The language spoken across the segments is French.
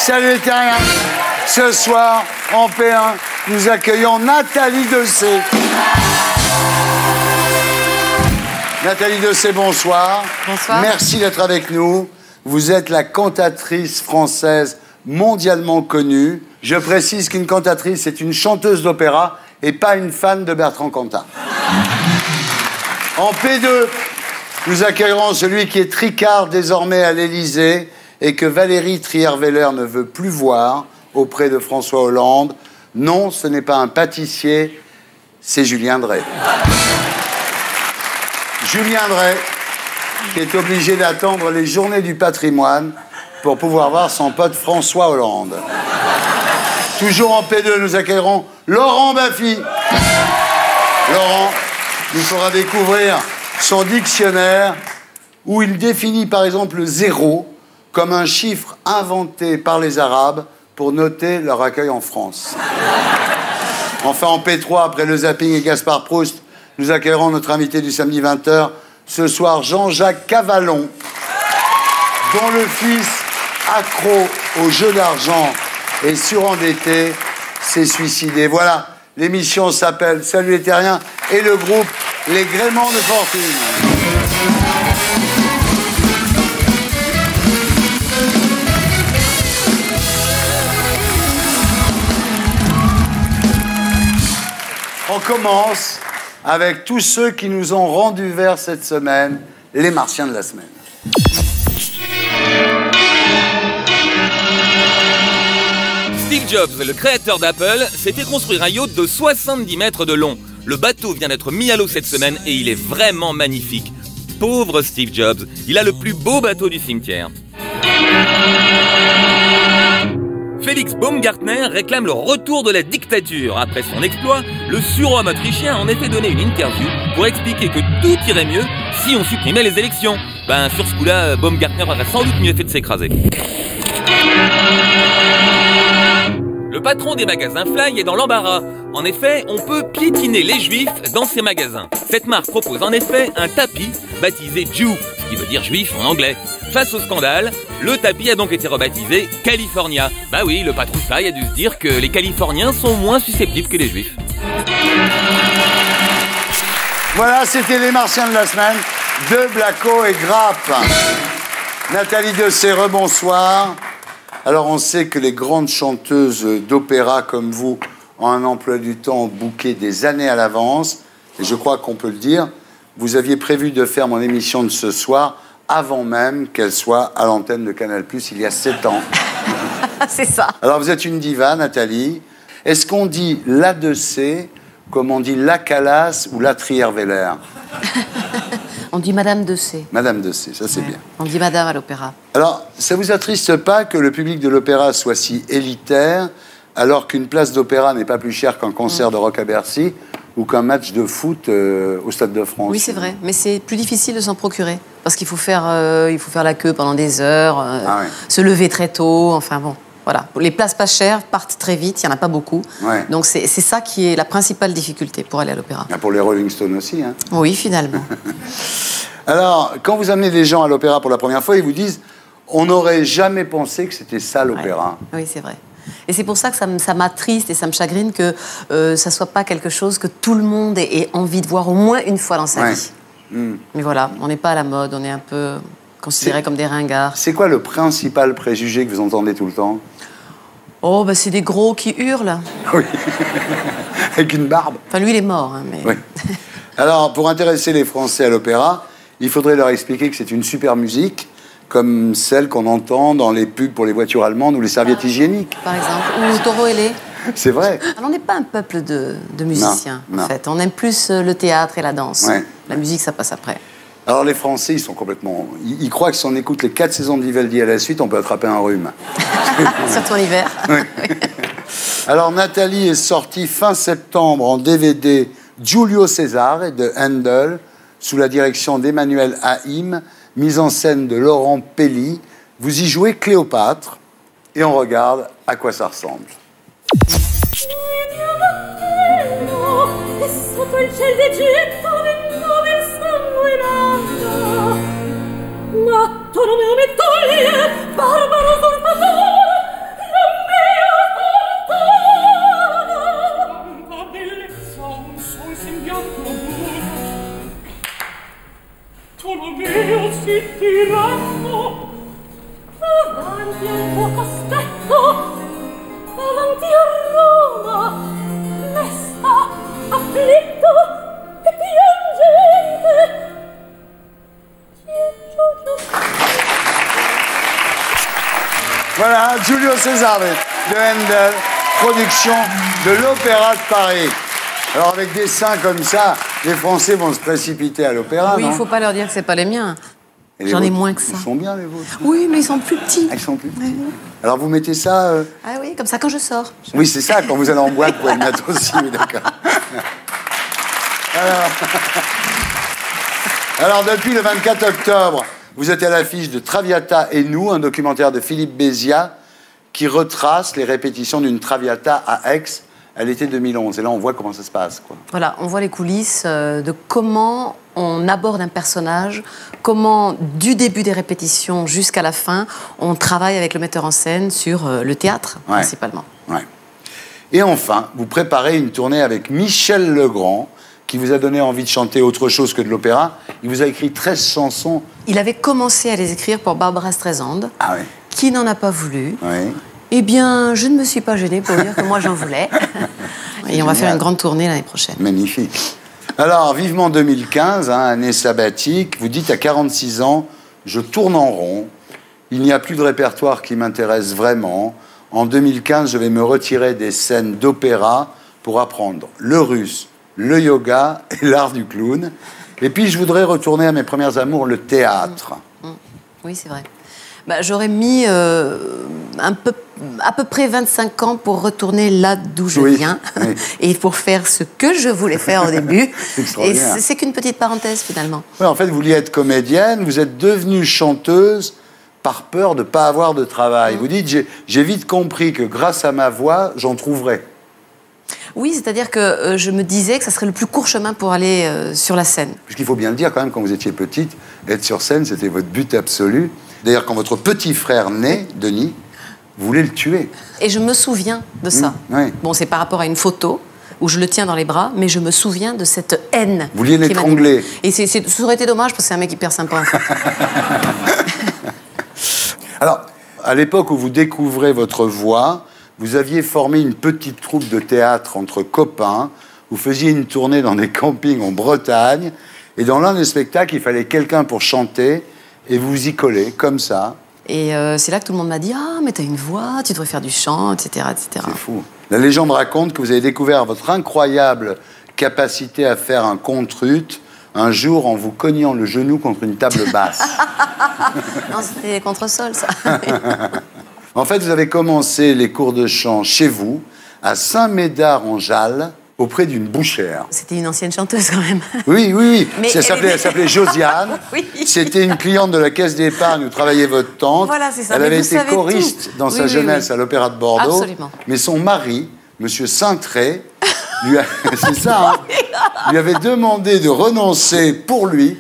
Salut les terriens. Ce soir, en P1, nous accueillons Nathalie Dessay. Nathalie Dessay, bonsoir. Bonsoir. Merci d'être avec nous. Vous êtes la cantatrice française mondialement connue. Je précise qu'une cantatrice, c'est une chanteuse d'opéra et pas une fan de Bertrand Cantat. En P2, nous accueillerons celui qui est tricard désormais à l'Élysée et que Valérie Trierweiler ne veut plus voir auprès de François Hollande. Non, ce n'est pas un pâtissier, c'est Julien Dray. Julien Dray, qui est obligé d'attendre les journées du patrimoine pour pouvoir voir son pote François Hollande. Toujours en P2, nous accueillerons Laurent Baffy. Laurent nous fera découvrir son dictionnaire où il définit par exemple le 0 comme un chiffre inventé par les Arabes pour noter leur accueil en France. Enfin, en P3, après le zapping et Gaspard Proust, nous accueillerons notre invité du samedi 20h, ce soir Jean-Jacques Cavallon, dont le fils, accro au jeu d'argent et surendetté, s'est suicidé. Voilà, l'émission s'appelle Salut les terriens et le groupe Les Gréments de Fortune. On commence avec tous ceux qui nous ont rendu vers cette semaine, les Martiens de la semaine. Steve Jobs, le créateur d'Apple, s'était construire un yacht de 70 mètres de long. Le bateau vient d'être mis à l'eau cette semaine et il est vraiment magnifique. Pauvre Steve Jobs, il a le plus beau bateau du cimetière. Félix Baumgartner réclame le retour de la dictature. Après son exploit, le surhomme autrichien a en effet donné une interview pour expliquer que tout irait mieux si on supprimait les élections. Ben, sur ce coup-là, Baumgartner aurait sans doute mieux fait de s'écraser. Le patron des magasins Fly est dans l'embarras. En effet, on peut piétiner les juifs dans ses magasins. Cette marque propose en effet un tapis baptisé Jew, ce qui veut dire juif en anglais. Face au scandale, le tapis a donc été rebaptisé California. Bah oui, le patron Fly a dû se dire que les Californiens sont moins susceptibles que les juifs. Voilà, c'était les Martiens de la semaine de Blacko et Grappe. Nathalie Dessay, rebonsoir. Alors, on sait que les grandes chanteuses d'opéra comme vous ont un emploi du temps booké des années à l'avance. Et je crois qu'on peut le dire, vous aviez prévu de faire mon émission de ce soir avant même qu'elle soit à l'antenne de Canal+, il y a 7 ans. C'est ça. Alors, vous êtes une diva, Nathalie. Est-ce qu'on dit la Dessay comme on dit la Calas ou la Trierweiler? On dit Madame Dessay. Madame Dessay, ça c'est bien. On dit Madame à l'opéra. Alors, ça vous attriste pas que le public de l'opéra soit si élitaire, alors qu'une place d'opéra n'est pas plus chère qu'un concert de rock à Bercy ou qu'un match de foot au Stade de France? Oui, c'est vrai, mais c'est plus difficile de s'en procurer. Parce qu'il faut faire la queue pendant des heures, se lever très tôt, enfin bon. Voilà. Les places pas chères partent très vite, il n'y en a pas beaucoup. Ouais. Donc c'est ça qui est la principale difficulté pour aller à l'opéra. Pour les Rolling Stones aussi, hein. Oui, finalement. Alors, quand vous amenez des gens à l'opéra pour la première fois, ils vous disent « On n'aurait jamais pensé que c'était ça l'opéra. » Oui, c'est vrai. Et c'est pour ça que ça m'attriste et ça me chagrine que ça ne soit pas quelque chose que tout le monde ait envie de voir au moins une fois dans sa vie. Mais voilà, on n'est pas à la mode, on est un peu considérés comme des ringards. C'est quoi le principal préjugé que vous entendez tout le temps? Oh, bah c'est des gros qui hurlent. Oui, avec une barbe. Enfin, lui, il est mort, hein, mais... Oui. Alors, pour intéresser les Français à l'opéra, il faudrait leur expliquer que c'est une super musique, comme celle qu'on entend dans les pubs pour les voitures allemandes ou les serviettes hygiéniques. Par exemple, ou Taureau ailé. C'est vrai. Alors, on n'est pas un peuple de musiciens, en fait. On aime plus le théâtre et la danse. Ouais. La musique, ça passe après. Alors, les Français, ils sont complètement... Ils croient que si on écoute les 4 saisons de Vivaldi à la suite, on peut attraper un rhume. Surtout en hiver. Oui. Alors, Nathalie est sortie fin septembre en DVD Giulio Cesare de Handel, sous la direction d'Emmanuel Haïm, mise en scène de Laurent Pelli. Vous y jouez Cléopâtre, et on regarde à quoi ça ressemble. Avanti al tuo cospetto, avanti a Roma, mesta, afflitto e piangente. Voilà, Giulio Cesare de Handel, production de l'Opéra de Paris. Alors avec des seins comme ça, les Français vont se précipiter à l'opéra, oui, non? il ne faut pas leur dire que c'est pas les miens. J'en ai moins que ça. Ils sont bien, les vôtres? Oui, mais ils sont plus petits. Ah, ils sont plus petits. Alors vous mettez ça... Ah oui, comme ça quand je sors. Oui, c'est ça, quand vous allez en boîte, vous pouvez le mettre aussi, oui, d'accord. Alors, depuis le 24 octobre, vous êtes à l'affiche de Traviata et nous, un documentaire de Philippe Béziat qui retrace les répétitions d'une Traviata à Aix à l'été 2011. Et là, on voit comment ça se passe, quoi. Voilà, on voit les coulisses de comment on aborde un personnage, comment, du début des répétitions jusqu'à la fin, on travaille avec le metteur en scène sur le théâtre, principalement. Ouais. Et enfin, vous préparez une tournée avec Michel Legrand, qui vous a donné envie de chanter autre chose que de l'opéra. Il vous a écrit 13 chansons. Il avait commencé à les écrire pour Barbara Streisand, qui n'en a pas voulu. Oui. Eh bien, je ne me suis pas gênée pour dire que moi, j'en voulais. Et on va faire une grande tournée l'année prochaine. Magnifique. Alors, vivement 2015, année sabbatique, vous dites à 46 ans, je tourne en rond, il n'y a plus de répertoire qui m'intéresse vraiment. En 2015, je vais me retirer des scènes d'opéra pour apprendre le russe, le yoga et l'art du clown. Et puis, je voudrais retourner à mes premières amours, le théâtre. Oui, c'est vrai. Bah, j'aurais mis à peu près 25 ans pour retourner là d'où je viens et pour faire ce que je voulais faire au début. Et c'est qu'une petite parenthèse, finalement. Oui, en fait, vous vouliez être comédienne, vous êtes devenue chanteuse par peur de ne pas avoir de travail. Vous dites, j'ai vite compris que grâce à ma voix, j'en trouverais. Oui, c'est-à-dire que je me disais que ça serait le plus court chemin pour aller sur la scène. Puisqu'il faut bien le dire, quand même, quand vous étiez petite, être sur scène, c'était votre but absolu. D'ailleurs, quand votre petit frère naît, Denis, vous voulez le tuer. Et je me souviens de ça. Bon, c'est par rapport à une photo où je le tiens dans les bras, mais je me souviens de cette haine. Vous vouliez l'étrangler. Et ça aurait été dommage, parce que c'est un mec hyper sympa. Alors, à l'époque où vous découvrez votre voix, vous aviez formé une petite troupe de théâtre entre copains. Vous faisiez une tournée dans des campings en Bretagne. Et dans l'un des spectacles, il fallait quelqu'un pour chanter. Et vous vous y collez, comme ça. Et c'est là que tout le monde m'a dit « Ah, mais t'as une voix, tu devrais faire du chant, etc. etc. » C'est fou. La légende raconte que vous avez découvert votre incroyable capacité à faire un contrut un jour en vous cognant le genou contre une table basse. Non, c'était contre-sol, ça. En fait, vous avez commencé les cours de chant chez vous, à Saint-Médard-en-Jalles, auprès d'une bouchère. C'était une ancienne chanteuse, quand même. Oui, oui, oui. Mais Elle s'appelait Josiane. Oui. C'était une cliente de la Caisse d'épargne où travaillait votre tante. Voilà, c'est ça. Elle avait été choriste dans sa jeunesse à l'Opéra de Bordeaux. Absolument. Mais son mari, Monsieur Cintré, c'est ça, lui avait demandé de renoncer pour lui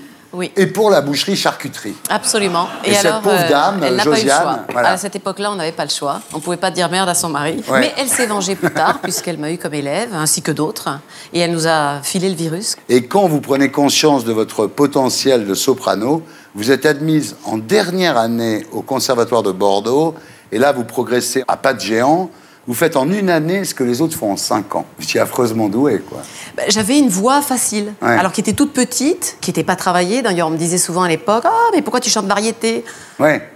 et pour la boucherie-charcuterie. Absolument. Et cette alors, pauvre dame, elle n'a pas eu le choix. Voilà. À cette époque-là, on n'avait pas le choix. On ne pouvait pas dire merde à son mari. Ouais. Mais elle s'est vengée plus tard, puisqu'elle m'a eu comme élève, ainsi que d'autres. Et elle nous a filé le virus. Et quand vous prenez conscience de votre potentiel de soprano, vous êtes admise en dernière année au Conservatoire de Bordeaux. Et là, vous progressez à pas de géant. Vous faites en une année ce que les autres font en 5 ans. Vous étiez affreusement doué, quoi. J'avais une voix facile, alors qui était toute petite, qui n'était pas travaillée. D'ailleurs, on me disait souvent à l'époque « Ah, mais pourquoi tu chantes variété ?»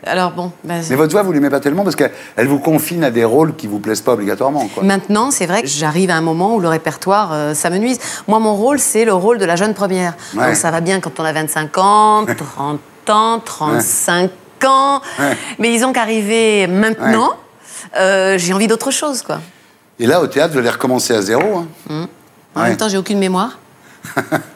Alors bon... mais votre voix, vous ne l'aimez pas tellement parce qu'elle vous confine à des rôles qui ne vous plaisent pas obligatoirement, quoi. Maintenant, c'est vrai que j'arrive à un moment où le répertoire, ça me nuise. Moi, mon rôle, c'est le rôle de la jeune première. Donc ça va bien quand on a 25 ans, 30 ans, 35 ans. Mais disons qu'arriver maintenant... j'ai envie d'autre chose, quoi. Et là, au théâtre, vous allez recommencer à zéro. Hein. En même temps, j'ai aucune mémoire.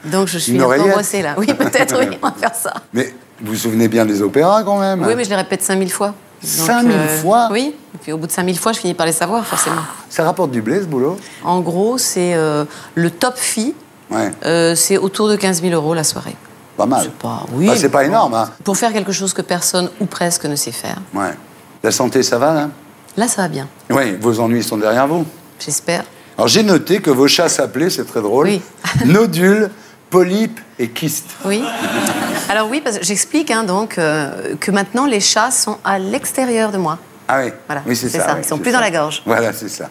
Donc, je suis un peu angoissée, là. Oui, peut-être, oui, on va faire ça. Mais vous vous souvenez bien des opéras, quand même? Oui, mais je les répète 5000 fois. 5000 fois? Oui. Et puis, au bout de 5000 fois, je finis par les savoir, forcément. Ça rapporte du blé, ce boulot? En gros, c'est le top fee. C'est autour de 15 000 € la soirée. Pas mal. C'est pas énorme, hein. Pour faire quelque chose que personne, ou presque, ne sait faire. La santé, ça va, là? Là, ça va bien. Oui, vos ennuis sont derrière vous. J'espère. Alors, j'ai noté que vos chats s'appelaient, c'est très drôle, Nodule, Polype et Kyste. Oui. Alors oui, parce que j'explique que maintenant les chats sont à l'extérieur de moi. Ah oui, voilà, oui c'est ça. Ils sont plus dans la gorge. Voilà, c'est ça.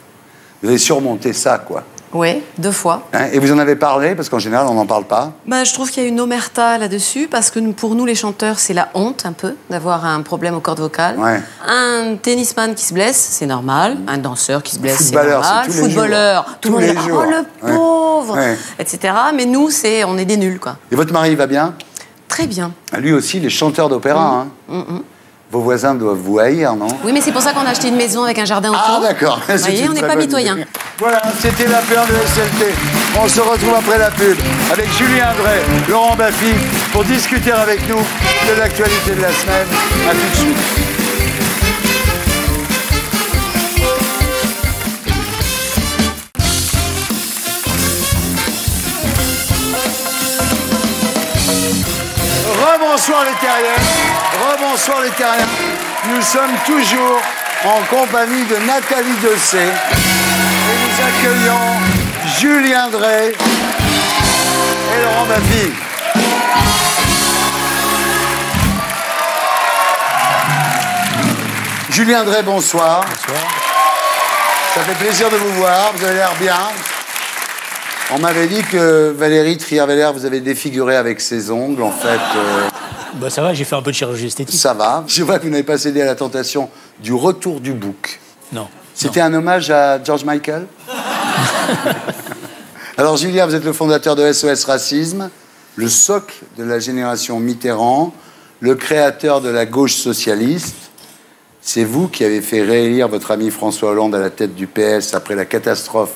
Vous avez surmonté ça, quoi. Oui, 2 fois. Hein, et vous en avez parlé, parce qu'en général, on n'en parle pas. Je trouve qu'il y a une omerta là-dessus, parce que pour nous, les chanteurs, c'est la honte, un peu, d'avoir un problème aux cordes vocales. Ouais. Un tennisman qui se blesse, c'est normal. Un danseur qui se blesse, c'est Footballeur, normal. c'est tous les Footballeur, jours. tout le monde Tous est les là, jours. oh le pauvre, Ouais. etc. Mais nous, on est des nuls, quoi. Et votre mari, il va bien? Très bien. Lui aussi, les chanteurs d'opéra. Vos voisins doivent vous haïr, non? Oui, mais c'est pour ça qu'on a acheté une maison avec un jardin autour. Ah, d'accord. Vous voyez, on n'est pas mitoyens. Voilà, c'était l'affaire de SLT. On se retrouve après la pub avec Julien Drey, Laurent Baffy, pour discuter avec nous de l'actualité de la semaine. À tout de suite. Rebonsoir les terriens. Rebonsoir les terriens. Nous sommes toujours en compagnie de Nathalie Dessay et nous accueillons Julien Drey et Laurent Baffy. Julien Drey, bonsoir. Bonsoir. Ça fait plaisir de vous voir, vous avez l'air bien. On m'avait dit que Valérie Trierweiler, vous avez défiguré avec ses ongles, en fait. Ça va, j'ai fait un peu de chirurgie esthétique. Ça va. Je vois que vous n'avez pas cédé à la tentation du retour du bouc. Non. C'était un hommage à George Michael. Alors, Julien, vous êtes le fondateur de SOS Racisme, le socle de la génération Mitterrand, le créateur de la gauche socialiste. C'est vous qui avez fait réélire votre ami François Hollande à la tête du PS après la catastrophe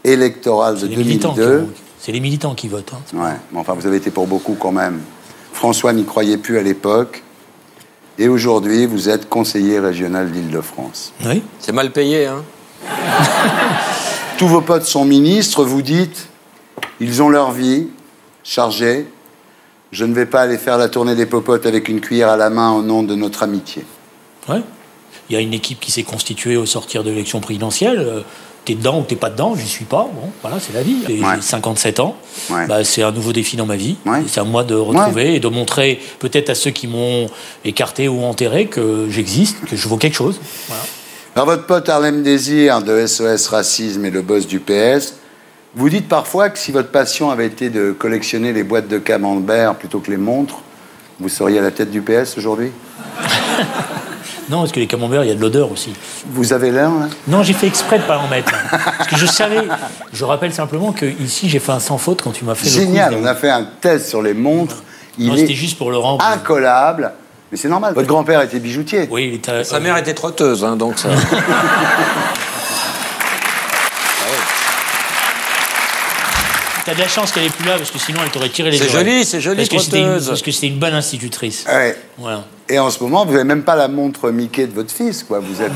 électorale de 2002. C'est les militants qui votent. Hein. Ouais, mais enfin, vous avez été pour beaucoup quand même. François n'y croyait plus à l'époque. Et aujourd'hui, vous êtes conseiller régional d'Île-de-France. Oui. C'est mal payé, hein. Tous vos potes sont ministres, vous dites, ils ont leur vie chargée. Je ne vais pas aller faire la tournée des popotes avec une cuillère à la main au nom de notre amitié. Ouais. Il y a une équipe qui s'est constituée au sortir de l'élection présidentielle. T'es dedans ou t'es pas dedans, j'y suis pas. Bon, voilà, c'est la vie. J'ai 57 ans. Ouais. C'est un nouveau défi dans ma vie. Ouais. C'est à moi de retrouver et de montrer peut-être à ceux qui m'ont écarté ou enterré que j'existe, que je vaux quelque chose. Voilà. Alors, votre pote Harlem Désir de SOS Racisme et le boss du PS, vous dites parfois que si votre passion avait été de collectionner les boîtes de camembert plutôt que les montres, vous seriez à la tête du PS aujourd'hui? Non, parce que les camemberts, il y a de l'odeur aussi. Vous avez l'air, là? Non, j'ai fait exprès de ne pas en mettre. Parce que je savais... Je rappelle simplement qu'ici, j'ai fait un sans faute quand tu m'as fait Génial, le quiz. on a fait un test sur les montres. Il c'était juste pour le rendre. Incollable. Mais c'est normal. Votre grand-père était bijoutier. Oui, il était... Sa mère était trotteuse, hein, donc ça... T'as de la chance qu'elle n'est plus là, parce que sinon elle t'aurait tiré les C'est oreilles. joli, trotteuse. Parce que c'était une bonne institutrice. Ouais. Voilà. Et en ce moment, vous n'avez même pas la montre Mickey de votre fils, quoi. Vous êtes...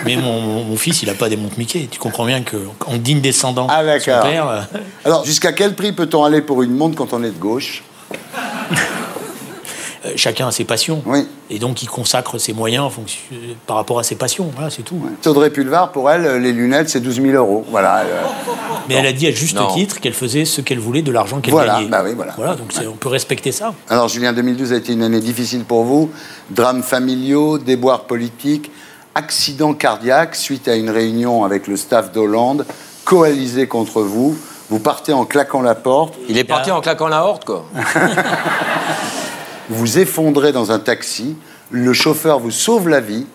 Mais mon fils, il n'a pas des montres Mickey. Tu comprends bien qu'en digne descendant de son père... Alors, jusqu'à quel prix peut-on aller pour une montre quand on est de gauche? Chacun a ses passions. Oui. Et donc, il consacre ses moyens en fonction, par rapport à ses passions. Voilà, c'est tout. Ouais. Audrey Pulvar, pour elle, les lunettes, c'est 12 000 €. Voilà. Mais elle a dit à juste titre qu'elle faisait ce qu'elle voulait de l'argent qu'elle gagnait. Bah oui, voilà. Voilà, donc on peut respecter ça. Alors, Julien, 2012 a été une année difficile pour vous. Drames familiaux, déboires politiques, accident cardiaque suite à une réunion avec le staff d'Hollande, coalisé contre vous. Vous partez en claquant la porte. Il est parti en claquant la horte, quoi. Vous effondrez dans un taxi, le chauffeur vous sauve la vie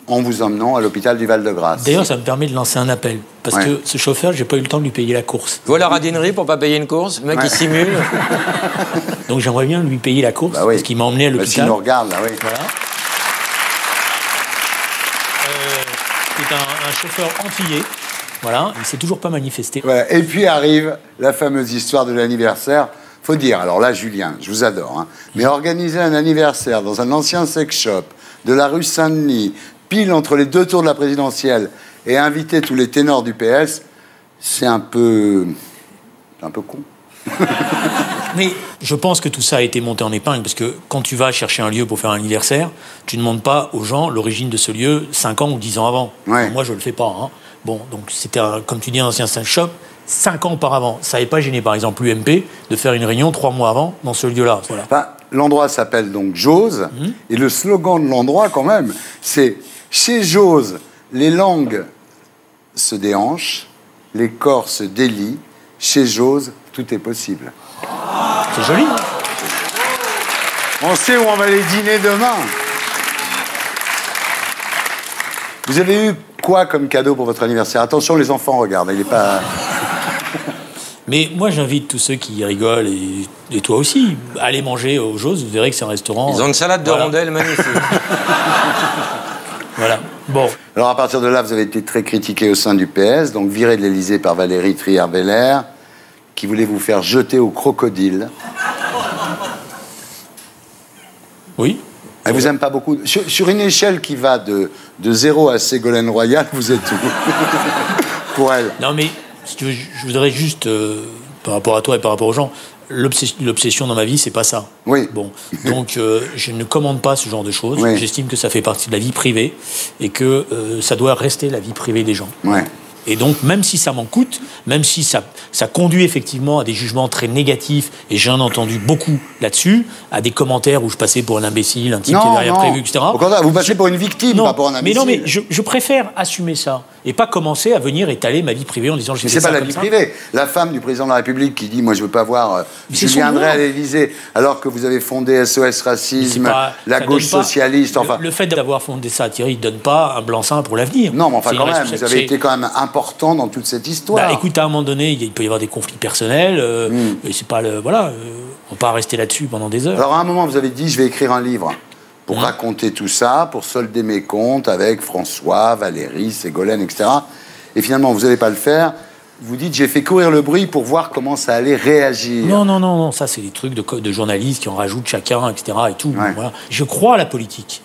en vous emmenant à l'hôpital du Val-de-Grâce. D'ailleurs, ça me permet de lancer un appel. Parce que ce chauffeur, j'ai pas eu le temps de lui payer la course. Voilà la radinerie pour pas payer une course, le mec il simule. Donc j'aimerais bien lui payer la course, parce qu'il m'a emmené à l'hôpital. S'il nous regarde, là, oui. Voilà. C'est un chauffeur antillais. Voilà, il s'est toujours pas manifesté. Voilà. Et puis arrive la fameuse histoire de l'anniversaire. Faut dire, alors là, Julien, je vous adore, hein, mais organiser un anniversaire dans un ancien sex shop de la rue Saint-Denis, pile entre les deux tours de la présidentielle, et inviter tous les ténors du PS, c'est un peu con. Mais je pense que tout ça a été monté en épingle, parce que quand tu vas chercher un lieu pour faire un anniversaire, tu ne demandes pas aux gens l'origine de ce lieu 5 ans ou 10 ans avant. Ouais. Moi, je le fais pas. Hein. Bon, donc c'était, comme tu dis, un ancien sex shop. 5 ans auparavant, ça n'avait pas gêné, par exemple, l'UMP de faire une réunion 3 mois avant dans ce lieu-là. Voilà. Enfin, l'endroit s'appelle donc Jose, et le slogan de l'endroit, quand même, c'est « Chez Jose, les langues se déhanchent, les corps se délient, chez Jose, tout est possible. » C'est joli. On sait où on va aller dîner demain. Vous avez eu quoi comme cadeau pour votre anniversaire? Attention, les enfants regardent, il n'est pas... Mais moi, j'invite tous ceux qui rigolent, et toi aussi, allez manger aux Jose, vous verrez que c'est un restaurant... Ils ont une salade de rondelles magnifique. Voilà. Bon. Alors, à partir de là, vous avez été très critiqué au sein du PS, donc viré de l'Élysée par Valérie Trierweiler, qui voulait vous faire jeter au crocodile. Oui. Elle vous aime pas beaucoup. Sur une échelle qui va de 0 à Ségolène Royal, vous êtes où? Pour elle. Non, mais si tu veux, je voudrais juste, par rapport à toi et par rapport aux gens, l'obsession dans ma vie, c'est pas ça. Oui. Bon, donc je ne commande pas ce genre de choses. Oui. J'estime que ça fait partie de la vie privée et que ça doit rester la vie privée des gens. Ouais. Et donc, même si ça m'en coûte, même si ça conduit effectivement à des jugements très négatifs, et j'en ai entendu beaucoup là-dessus, à des commentaires où je passais pour un imbécile, un type qui n'avait rien prévu, etc. Au contraire, vous passez pour une victime, pas pour un imbécile. Mais non, mais je préfère assumer ça, et pas commencer à venir étaler ma vie privée en disant... Mais c'est pas la vie privée. La femme du président de la République qui dit « Moi, je veux pas voir Julien Drey à l'Élysée », alors que vous avez fondé SOS Racisme, la gauche socialiste, enfin... Le fait d'avoir fondé ça, Thierry, ne donne pas un blanc-seing pour l'avenir. Non, mais enfin, quand même, vous avez été quand même important dans toute cette histoire. Bah, écoute, à un moment donné, il peut y avoir des conflits personnels, et c'est pas le... Voilà, on peut pas rester là-dessus pendant des heures. Alors, à un moment, vous avez dit « Je vais écrire un livre ». Pour raconter tout ça, pour solder mes comptes avec François, Valérie, Ségolène, etc. Et finalement, vous n'allez pas le faire. Vous dites, j'ai fait courir le bruit pour voir comment ça allait réagir. Non, ça c'est des trucs de journalistes qui en rajoutent chacun, etc. et tout. Ouais. Voilà. Je crois à la politique.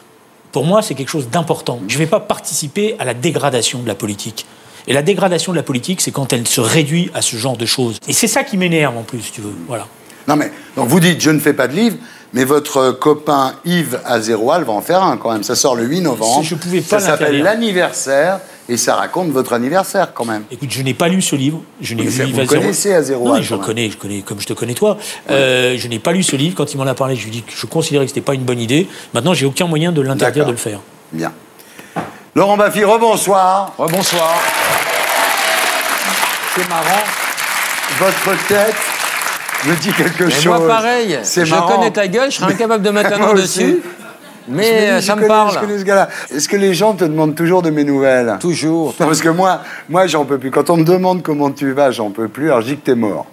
Pour moi, c'est quelque chose d'important. Je ne vais pas participer à la dégradation de la politique. Et la dégradation de la politique, c'est quand elle se réduit à ce genre de choses. Et c'est ça qui m'énerve en plus, si tu veux. Voilà. Non mais, donc vous dites, je ne fais pas de livre, mais votre copain Yves Azeroual va en faire un quand même. Ça sort le 8 novembre. Je pouvais pas ça s'appelle L'anniversaire, et ça raconte votre anniversaire quand même. Écoute, je n'ai pas lu ce livre. Je n'ai vu vous connaissez Azeroual? Non, je connais comme je te connais toi. Ouais. Je n'ai pas lu ce livre. Quand il m'en a parlé, je lui ai dit que je considérais que ce n'était pas une bonne idée. Maintenant, j'ai aucun moyen de l'interdire de le faire. Bien. Laurent Baffy, rebonsoir. Rebonsoir. C'est marrant. Votre tête me dit quelque chose. Moi, pareil. Je connais ta gueule, je serais incapable de mettre un nom dessus. Mais ça me parle. Je connais ce gars-là. Est-ce que les gens te demandent toujours de mes nouvelles? Toujours. Non, parce que moi j'en peux plus. Quand on me demande comment tu vas, j'en peux plus. Alors je dis que t'es mort.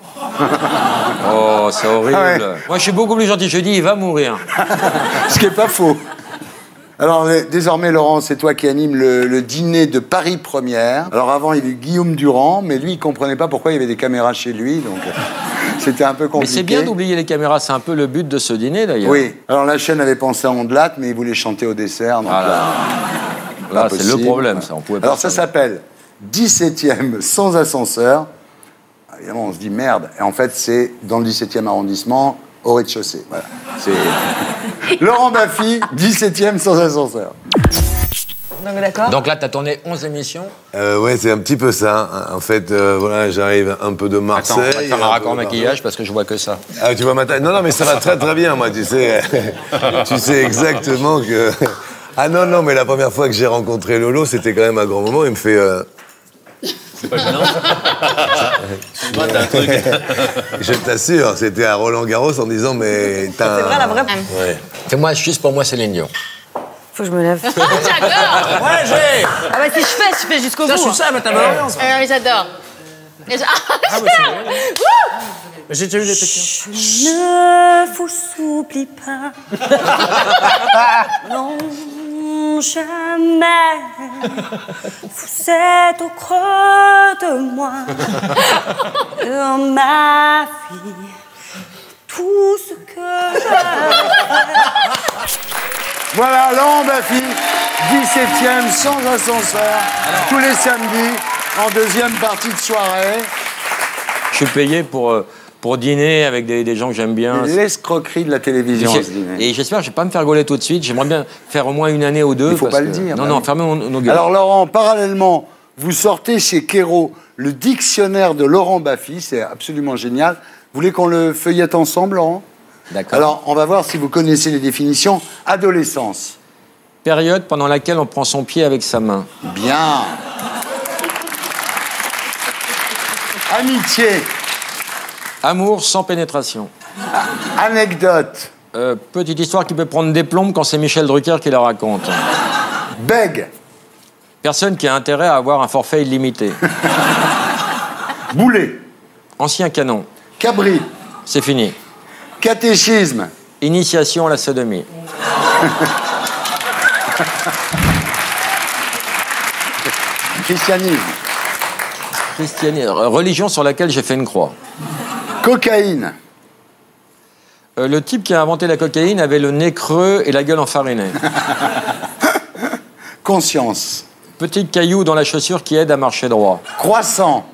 Oh, c'est horrible. Ah ouais. Moi, je suis beaucoup plus gentil. Je dis, il va mourir. Ce qui n'est pas faux. Alors, désormais, Laurent, c'est toi qui anime le dîner de Paris Première. Alors, avant, il y avait Guillaume Durand, mais lui, il ne comprenait pas pourquoi il y avait des caméras chez lui, donc c'était un peu compliqué. Mais c'est bien d'oublier les caméras, c'est un peu le but de ce dîner, d'ailleurs. Oui. Alors, la chaîne avait pensé à Ondelat, mais il voulait chanter au dessert, donc là c'est le problème, ça. On pouvait pas. Alors, ça s'appelle 17e sans ascenseur. Évidemment, on se dit merde. Et en fait, c'est dans le 17e arrondissement, au rez-de-chaussée. Voilà. C'est Laurent Baffy, 17e sans ascenseur. Donc, d'accord. Donc là, tu as tourné 11 émissions. Ouais, c'est un petit peu ça. En fait, voilà, j'arrive un peu de Marseille. Attends, on va faire un raccord maquillage parce que je vois que ça. Ah, tu vois ma taille? Non, mais ça va très très bien, moi, tu sais. Tu sais exactement que... Ah non, mais la première fois que j'ai rencontré Lolo, c'était quand même un grand moment. Il me fait... C'est pas gênant. T'as un truc. Je t'assure, c'était à Roland-Garros en disant, mais t'as... C'est vrai, la vraie. Ouais. C'est moi, juste pour moi, Céline Dion. Faut que je me lève. J'adore. Ouais, j'ai. Ah bah si je fais jusqu'au bout. Ça, je suis ça, mais t'as malheur. J'adore. J'ai déjà eu des questions. Ne vous oublie pas. Non, jamais. Vous êtes au creux de moi. Dans ma vie. Tout ce que je Voilà, Laurent Baffy, 17e sans ascenseur, tous les samedis, en deuxième partie de soirée. Je suis payé pour dîner avec des gens que j'aime bien. L'escroquerie de la télévision, ce dîner. Et j'espère que je ne vais pas me faire gauler tout de suite. J'aimerais bien faire au moins une année ou deux. Il ne faut pas le dire. Non, fermez nos gueules. Alors, Laurent, parallèlement, vous sortez chez Kero le dictionnaire de Laurent Baffy, c'est absolument génial. Vous voulez qu'on le feuillette ensemble, Laurent? D'accord. Alors, on va voir si vous connaissez les définitions. Adolescence. Période pendant laquelle on prend son pied avec sa main. Bien. Amitié. Amour sans pénétration. Anecdote. Petite histoire qui peut prendre des plombes quand c'est Michel Drucker qui la raconte. Bègue. Personne qui a intérêt à avoir un forfait illimité. Boulet. Ancien canon. Cabri. C'est fini. Catéchisme. Initiation à la sodomie. Christianisme. Religion sur laquelle j'ai fait une croix. Cocaïne. Le type qui a inventé la cocaïne avait le nez creux et la gueule enfarinée. Conscience. Petit caillou dans la chaussure qui aide à marcher droit. Croissant.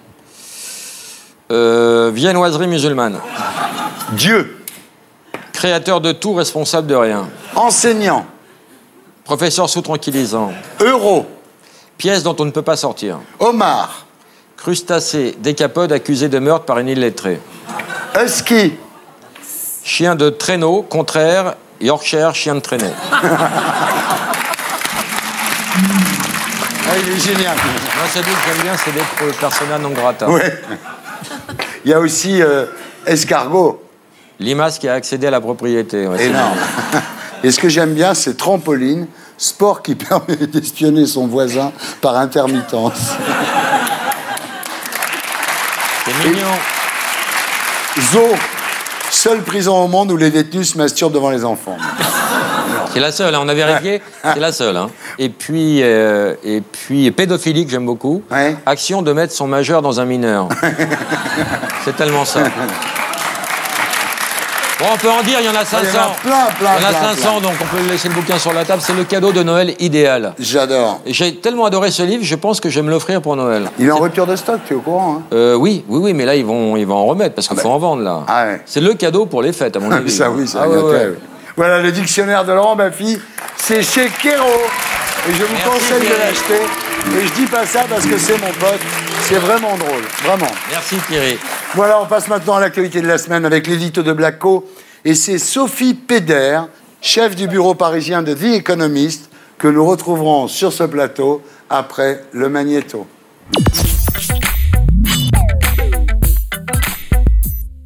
Viennoiserie musulmane. Dieu. Créateur de tout, responsable de rien. Enseignant. Professeur sous tranquillisant. Euro. Pièce dont on ne peut pas sortir. Homard. Crustacé, décapode accusé de meurtre par une illettrée. Husky. Chien de traîneau, contraire, Yorkshire, chien de traîneau. Ah, il est génial. Moi, c'est lui que j'aime bien, c'est d'être persona non grata. Ouais. Il y a aussi escargot. Limace qui a accédé à la propriété. Ouais, énorme. Et ce que j'aime bien, c'est trampoline, sport qui permet d'espionner son voisin par intermittence. C'est mignon. Zoo, seule prison au monde où les détenus se masturbent devant les enfants. C'est la seule, hein, on a vérifié, c'est la seule. Hein. Et puis pédophilie que j'aime beaucoup. Ouais. Action de mettre son majeur dans un mineur. C'est tellement ça. Bon, on peut en dire, il y en a 500. Il y en a plein. Il y en a 500, donc on peut laisser le bouquin sur la table. C'est le cadeau de Noël idéal. J'adore. J'ai tellement adoré ce livre, je pense que je vais me l'offrir pour Noël. Il est en rupture de stock, tu es au courant, hein? Oui, mais là, ils vont en remettre, parce qu'il faut en vendre, là. Ah ouais. C'est le cadeau pour les fêtes, à mon avis. Ça, oui, ça. ouais. Voilà, le dictionnaire de Laurent Baffy, c'est chez Kéro. Et je vous conseille de l'acheter. Et je dis pas ça parce que c'est mon pote. C'est vraiment drôle, vraiment. Merci Thierry. Voilà, on passe maintenant à l'actualité de la semaine avec l'édito de Blacko. Et c'est Sophie Péder, chef du bureau parisien de The Economist, que nous retrouverons sur ce plateau après le magnéto.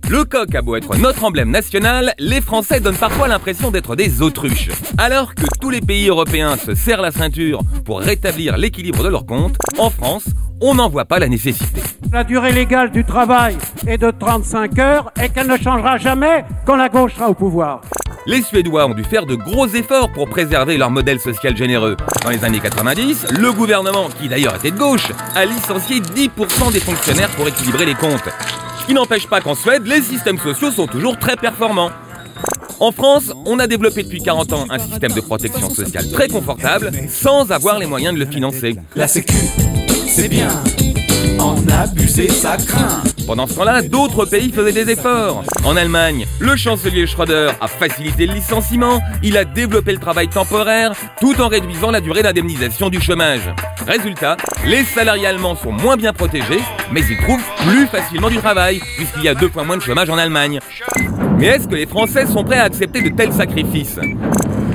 Le coq a beau être notre emblème national, les Français donnent parfois l'impression d'être des autruches. Alors que tous les pays européens se serrent la ceinture pour rétablir l'équilibre de leurs comptes, en France, on n'en voit pas la nécessité. La durée légale du travail est de 35 heures et qu'elle ne changera jamais quand la gauche sera au pouvoir. Les Suédois ont dû faire de gros efforts pour préserver leur modèle social généreux. Dans les années 90, le gouvernement, qui d'ailleurs était de gauche, a licencié 10% des fonctionnaires pour équilibrer les comptes. Ce qui n'empêche pas qu'en Suède, les systèmes sociaux sont toujours très performants. En France, on a développé depuis 40 ans un système de protection sociale très confortable, sans avoir les moyens de le financer. La sécu, c'est bien. En abuser, ça craint. Pendant ce temps-là, d'autres pays faisaient des efforts. En Allemagne, le chancelier Schröder a facilité le licenciement, il a développé le travail temporaire, tout en réduisant la durée d'indemnisation du chômage. Résultat, les salariés allemands sont moins bien protégés, mais ils trouvent plus facilement du travail, puisqu'il y a 2 fois moins de chômage en Allemagne. Mais est-ce que les Français sont prêts à accepter de tels sacrifices ?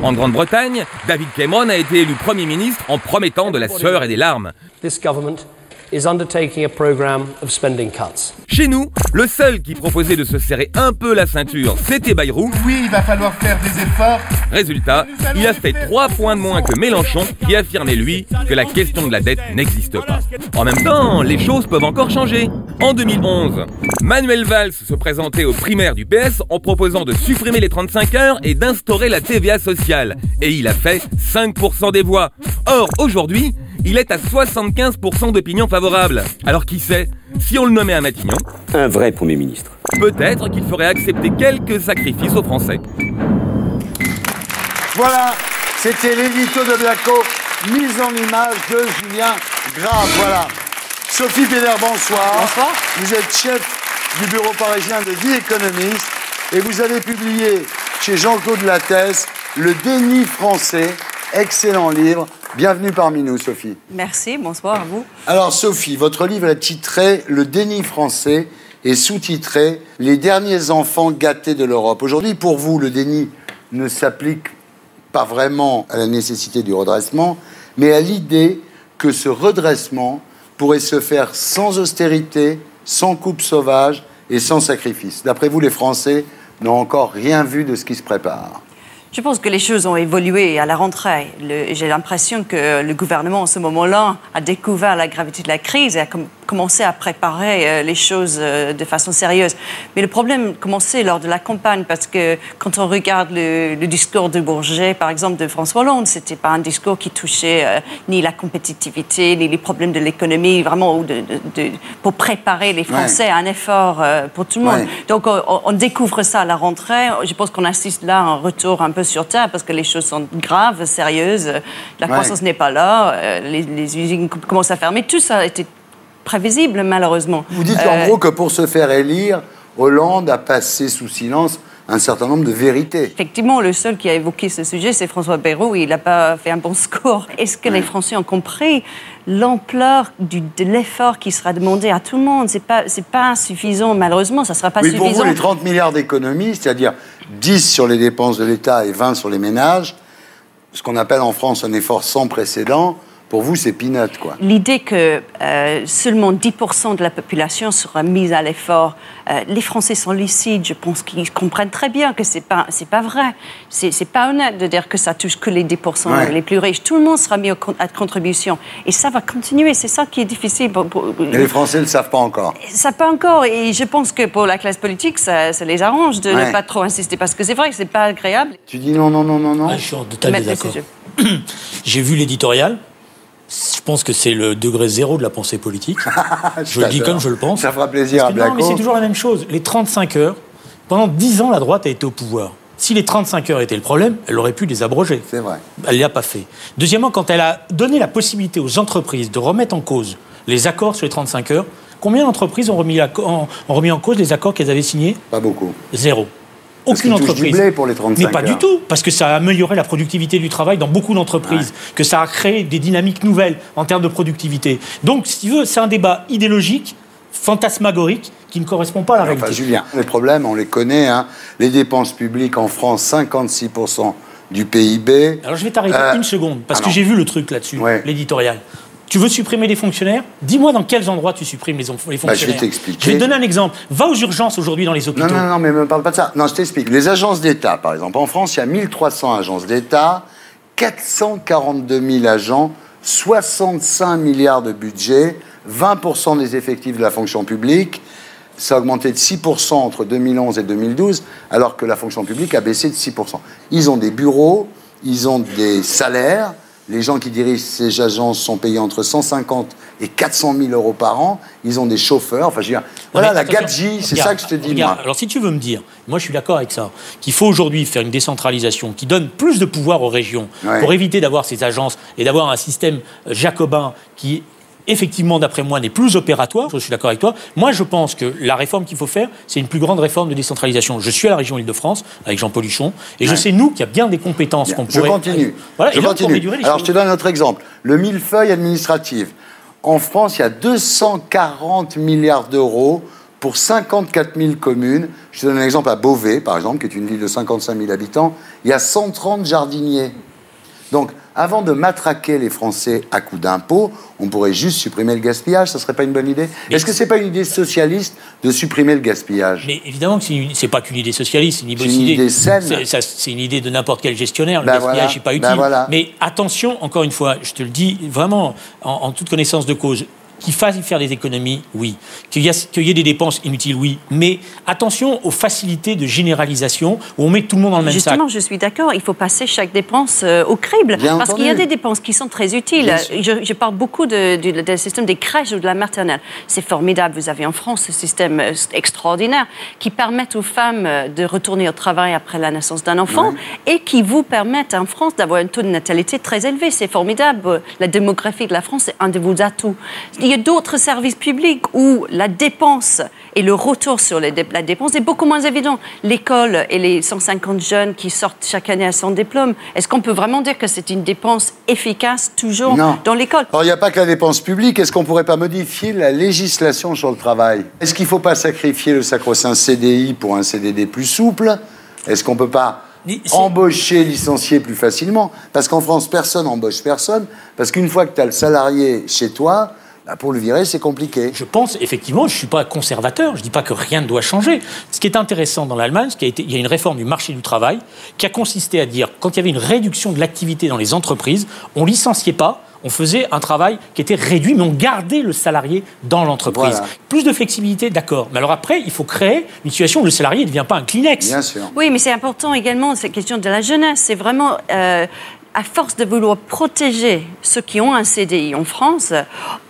En Grande-Bretagne, David Cameron a été élu Premier ministre en promettant de la sueur et des larmes. This government is undertaking a program of spending cuts. Chez nous, le seul qui proposait de se serrer un peu la ceinture, c'était Bayrou. Oui, il va falloir faire des efforts. Résultat, il a fait 3 points de moins que Mélenchon, qui affirmait, lui, que la question de la dette n'existe pas. En même temps, les choses peuvent encore changer. En 2011, Manuel Valls se présentait aux primaires du PS en proposant de supprimer les 35 heures et d'instaurer la TVA sociale. Et il a fait 5% des voix. Or, aujourd'hui, il est à 75% d'opinion favorable. Alors qui sait, si on le nommait à Matignon, un vrai Premier ministre. Peut-être qu'il ferait accepter quelques sacrifices aux Français. Voilà, c'était l'édito de Blacko, mise en image de Julien Grave. Voilà. Sophie Péder, bonsoir. Bonsoir. Vous êtes chef du bureau parisien de The Economist et vous avez publié chez Jean-Claude Lattès Le déni français, excellent livre. Bienvenue parmi nous, Sophie. Merci, bonsoir à vous. Alors, Sophie, votre livre est titré Le déni français, et sous-titré « Les derniers enfants gâtés de l'Europe ». Aujourd'hui, pour vous, le déni ne s'applique pas vraiment à la nécessité du redressement, mais à l'idée que ce redressement pourrait se faire sans austérité, sans coupe sauvage et sans sacrifice. D'après vous, les Français n'ont encore rien vu de ce qui se prépare. Je pense que les choses ont évolué à la rentrée. J'ai l'impression que le gouvernement, en ce moment-là, a découvert la gravité de la crise et a commencé à préparer les choses de façon sérieuse. Mais le problème commençait lors de la campagne, parce que quand on regarde le discours de Bourget, par exemple, de François Hollande, c'était pas un discours qui touchait ni la compétitivité, ni les problèmes de l'économie, vraiment pour préparer les Français à un effort pour tout le monde. Donc on découvre ça à la rentrée. Je pense qu'on assiste là à un retour un peu sur terre, parce que les choses sont graves, sérieuses, la croissance n'est pas là, les usines commencent à fermer, tout ça a été prévisible malheureusement. Vous dites en gros que pour se faire élire, Hollande a passé sous silence un certain nombre de vérités. Effectivement, le seul qui a évoqué ce sujet, c'est François Bayrou, et il n'a pas fait un bon score. Est-ce que les Français ont compris l'ampleur de l'effort qui sera demandé à tout le monde? C'est pas suffisant, malheureusement, ça ne sera pas suffisant. Pour vous, les 30 milliards d'économies, c'est-à-dire 10 sur les dépenses de l'État et 20 sur les ménages, ce qu'on appelle en France un effort sans précédent, pour vous, c'est peanut, quoi. L'idée que seulement 10% de la population sera mise à l'effort, les Français sont lucides, je pense qu'ils comprennent très bien que c'est pas vrai. C'est pas honnête de dire que ça touche que les 10% les plus riches. Tout le monde sera mis à contribution. Et ça va continuer, c'est ça qui est difficile. Mais les Français ne le savent pas encore. Ils ne savent pas encore, et je pense que pour la classe politique, ça les arrange de ne pas trop insister, parce que c'est vrai que c'est pas agréable. Tu dis non, non, non, non, non. Je suis en total désaccord. J'ai vu l'éditorial. Je pense que c'est le degré zéro de la pensée politique. Je le dis comme je le pense. Ça fera plaisir à Blacko. Non, mais c'est toujours la même chose. Les 35 heures, pendant 10 ans, la droite a été au pouvoir. Si les 35 heures étaient le problème, elle aurait pu les abroger. C'est vrai. Elle ne l'a pas fait. Deuxièmement, quand elle a donné la possibilité aux entreprises de remettre en cause les accords sur les 35 heures, combien d'entreprises ont remis en cause les accords qu'elles avaient signés? Pas beaucoup. Zéro. Aucune entreprise. Du blé pour les 35 Mais pas du tout, parce que ça a amélioré la productivité du travail dans beaucoup d'entreprises, que ça a créé des dynamiques nouvelles en termes de productivité. Donc, si tu veux, c'est un débat idéologique, fantasmagorique, qui ne correspond pas à la réalité. Enfin, Julien, les problèmes, on les connaît. Hein. Les dépenses publiques en France, 56% du PIB. Alors, je vais t'arrêter une seconde, parce que j'ai vu le truc là-dessus, l'éditorial. Tu veux supprimer les fonctionnaires? Dis-moi dans quels endroits tu supprimes les fonctionnaires. Je vais t'expliquer. Je vais te donner un exemple. Va aux urgences aujourd'hui dans les hôpitaux. Non, non, non, mais ne me parle pas de ça. Non, je t'explique. Les agences d'État, par exemple. En France, il y a 1300 agences d'État, 442 000 agents, 65 milliards de budget, 20% des effectifs de la fonction publique. Ça a augmenté de 6% entre 2011 et 2012, alors que la fonction publique a baissé de 6%. Ils ont des bureaux, ils ont des salaires. Les gens qui dirigent ces agences sont payés entre 150 et 400 000 euros par an. Ils ont des chauffeurs. Enfin, je veux dire, voilà, la gabegie, c'est ça que je te dis, moi. Alors, si tu veux me dire, moi, je suis d'accord avec ça, qu'il faut aujourd'hui faire une décentralisation qui donne plus de pouvoir aux régions pour éviter d'avoir ces agences et d'avoir un système jacobin qui, effectivement, d'après moi, n'est plus opératoire. Je suis d'accord avec toi. Moi, je pense que la réforme qu'il faut faire, c'est une plus grande réforme de décentralisation. Je suis à la région Île-de-France, avec Jean-Paul Huchon, et je sais, nous, qu'il y a bien des compétences qu'on pourrait... Je continue. Voilà, je continue. Alors, je te donne un autre exemple. Le millefeuille administratif. En France, il y a 240 milliards d'euros pour 54 000 communes. Je te donne un exemple à Beauvais, par exemple, qui est une ville de 55 000 habitants. Il y a 130 jardiniers. Donc, avant de matraquer les Français à coups d'impôts, on pourrait juste supprimer le gaspillage. Ça ne serait pas une bonne idée? Est-ce que ce n'est pas une idée socialiste de supprimer le gaspillage? Mais évidemment que ce n'est pas qu'une idée socialiste, c'est une idée saine. C'est une idée de n'importe quel gestionnaire. Le gaspillage n'est pas utile. Mais attention, encore une fois, je te le dis vraiment en toute connaissance de cause, qu'il faille faire des économies, oui. Qu'il y ait des dépenses inutiles, oui. Mais attention aux facilités de généralisation où on met tout le monde dans le même sac. Justement, je suis d'accord. Il faut passer chaque dépense au crible. Parce qu'il y a des dépenses qui sont très utiles. Je parle beaucoup du système des crèches ou de la maternelle. C'est formidable. Vous avez en France ce système extraordinaire qui permet aux femmes de retourner au travail après la naissance d'un enfant et qui vous permettent en France d'avoir un taux de natalité très élevé. C'est formidable. La démographie de la France est un de vos atouts. y a d'autres services publics où la dépense et le retour sur la dépense est beaucoup moins évident. L'école et les 150 jeunes qui sortent chaque année à son diplôme, est-ce qu'on peut vraiment dire que c'est une dépense efficace toujours dans l'école? Alors, il n'y a pas que la dépense publique. Est-ce qu'on ne pourrait pas modifier la législation sur le travail? Est-ce qu'il ne faut pas sacrifier le sacro-saint CDI pour un CDD plus souple? Est-ce qu'on ne peut pas embaucher, licencier plus facilement? Parce qu'en France, personne n'embauche personne. Parce qu'une fois que tu as le salarié chez toi, pour le virer, c'est compliqué. Je pense, effectivement, je ne suis pas conservateur, je ne dis pas que rien ne doit changer. Ce qui est intéressant dans l'Allemagne, il y a une réforme du marché du travail qui a consisté à dire, quand il y avait une réduction de l'activité dans les entreprises, on ne licenciait pas, on faisait un travail qui était réduit, mais on gardait le salarié dans l'entreprise. Voilà. Plus de flexibilité, d'accord. Mais alors après, il faut créer une situation où le salarié ne devient pas un Kleenex. Bien sûr. Oui, mais c'est important également, cette question de la jeunesse. C'est vraiment... à force de vouloir protéger ceux qui ont un CDI en France,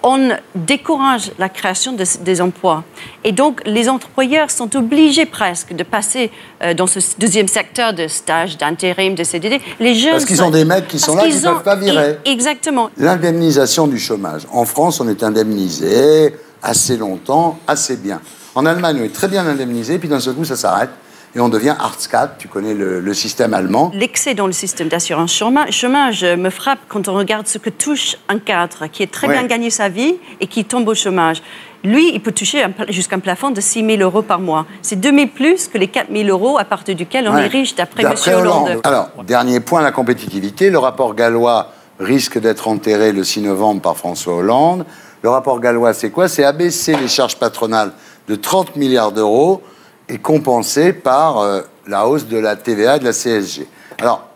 on décourage la création des emplois. Et donc, les employeurs sont obligés presque de passer dans ce deuxième secteur de stage, d'intérim, de CDD. Les jeunes... Parce qu'ils ont des mecs qui sont là, qui ne peuvent pas virer. Exactement. L'indemnisation du chômage. En France, on est indemnisé assez longtemps, assez bien. En Allemagne, on est très bien indemnisé, puis d'un seul coup, ça s'arrête. Et on devient Hartz-IV, tu connais le système allemand. L'excès dans le système d'assurance chômage me frappe quand on regarde ce que touche un cadre qui a très bien gagné sa vie et qui tombe au chômage. Lui, il peut toucher jusqu'à un plafond de 6 000 € par mois. C'est 2 000 plus que les 4 000 € à partir duquel on est riche, d'après M. Hollande. Alors, dernier point, la compétitivité. Le rapport gallois risque d'être enterré le 6 novembre par François Hollande. Le rapport gallois, c'est quoi? C'est abaisser les charges patronales de 30 milliards d'euros et compensé par la hausse de la TVA et de la CSG. Alors,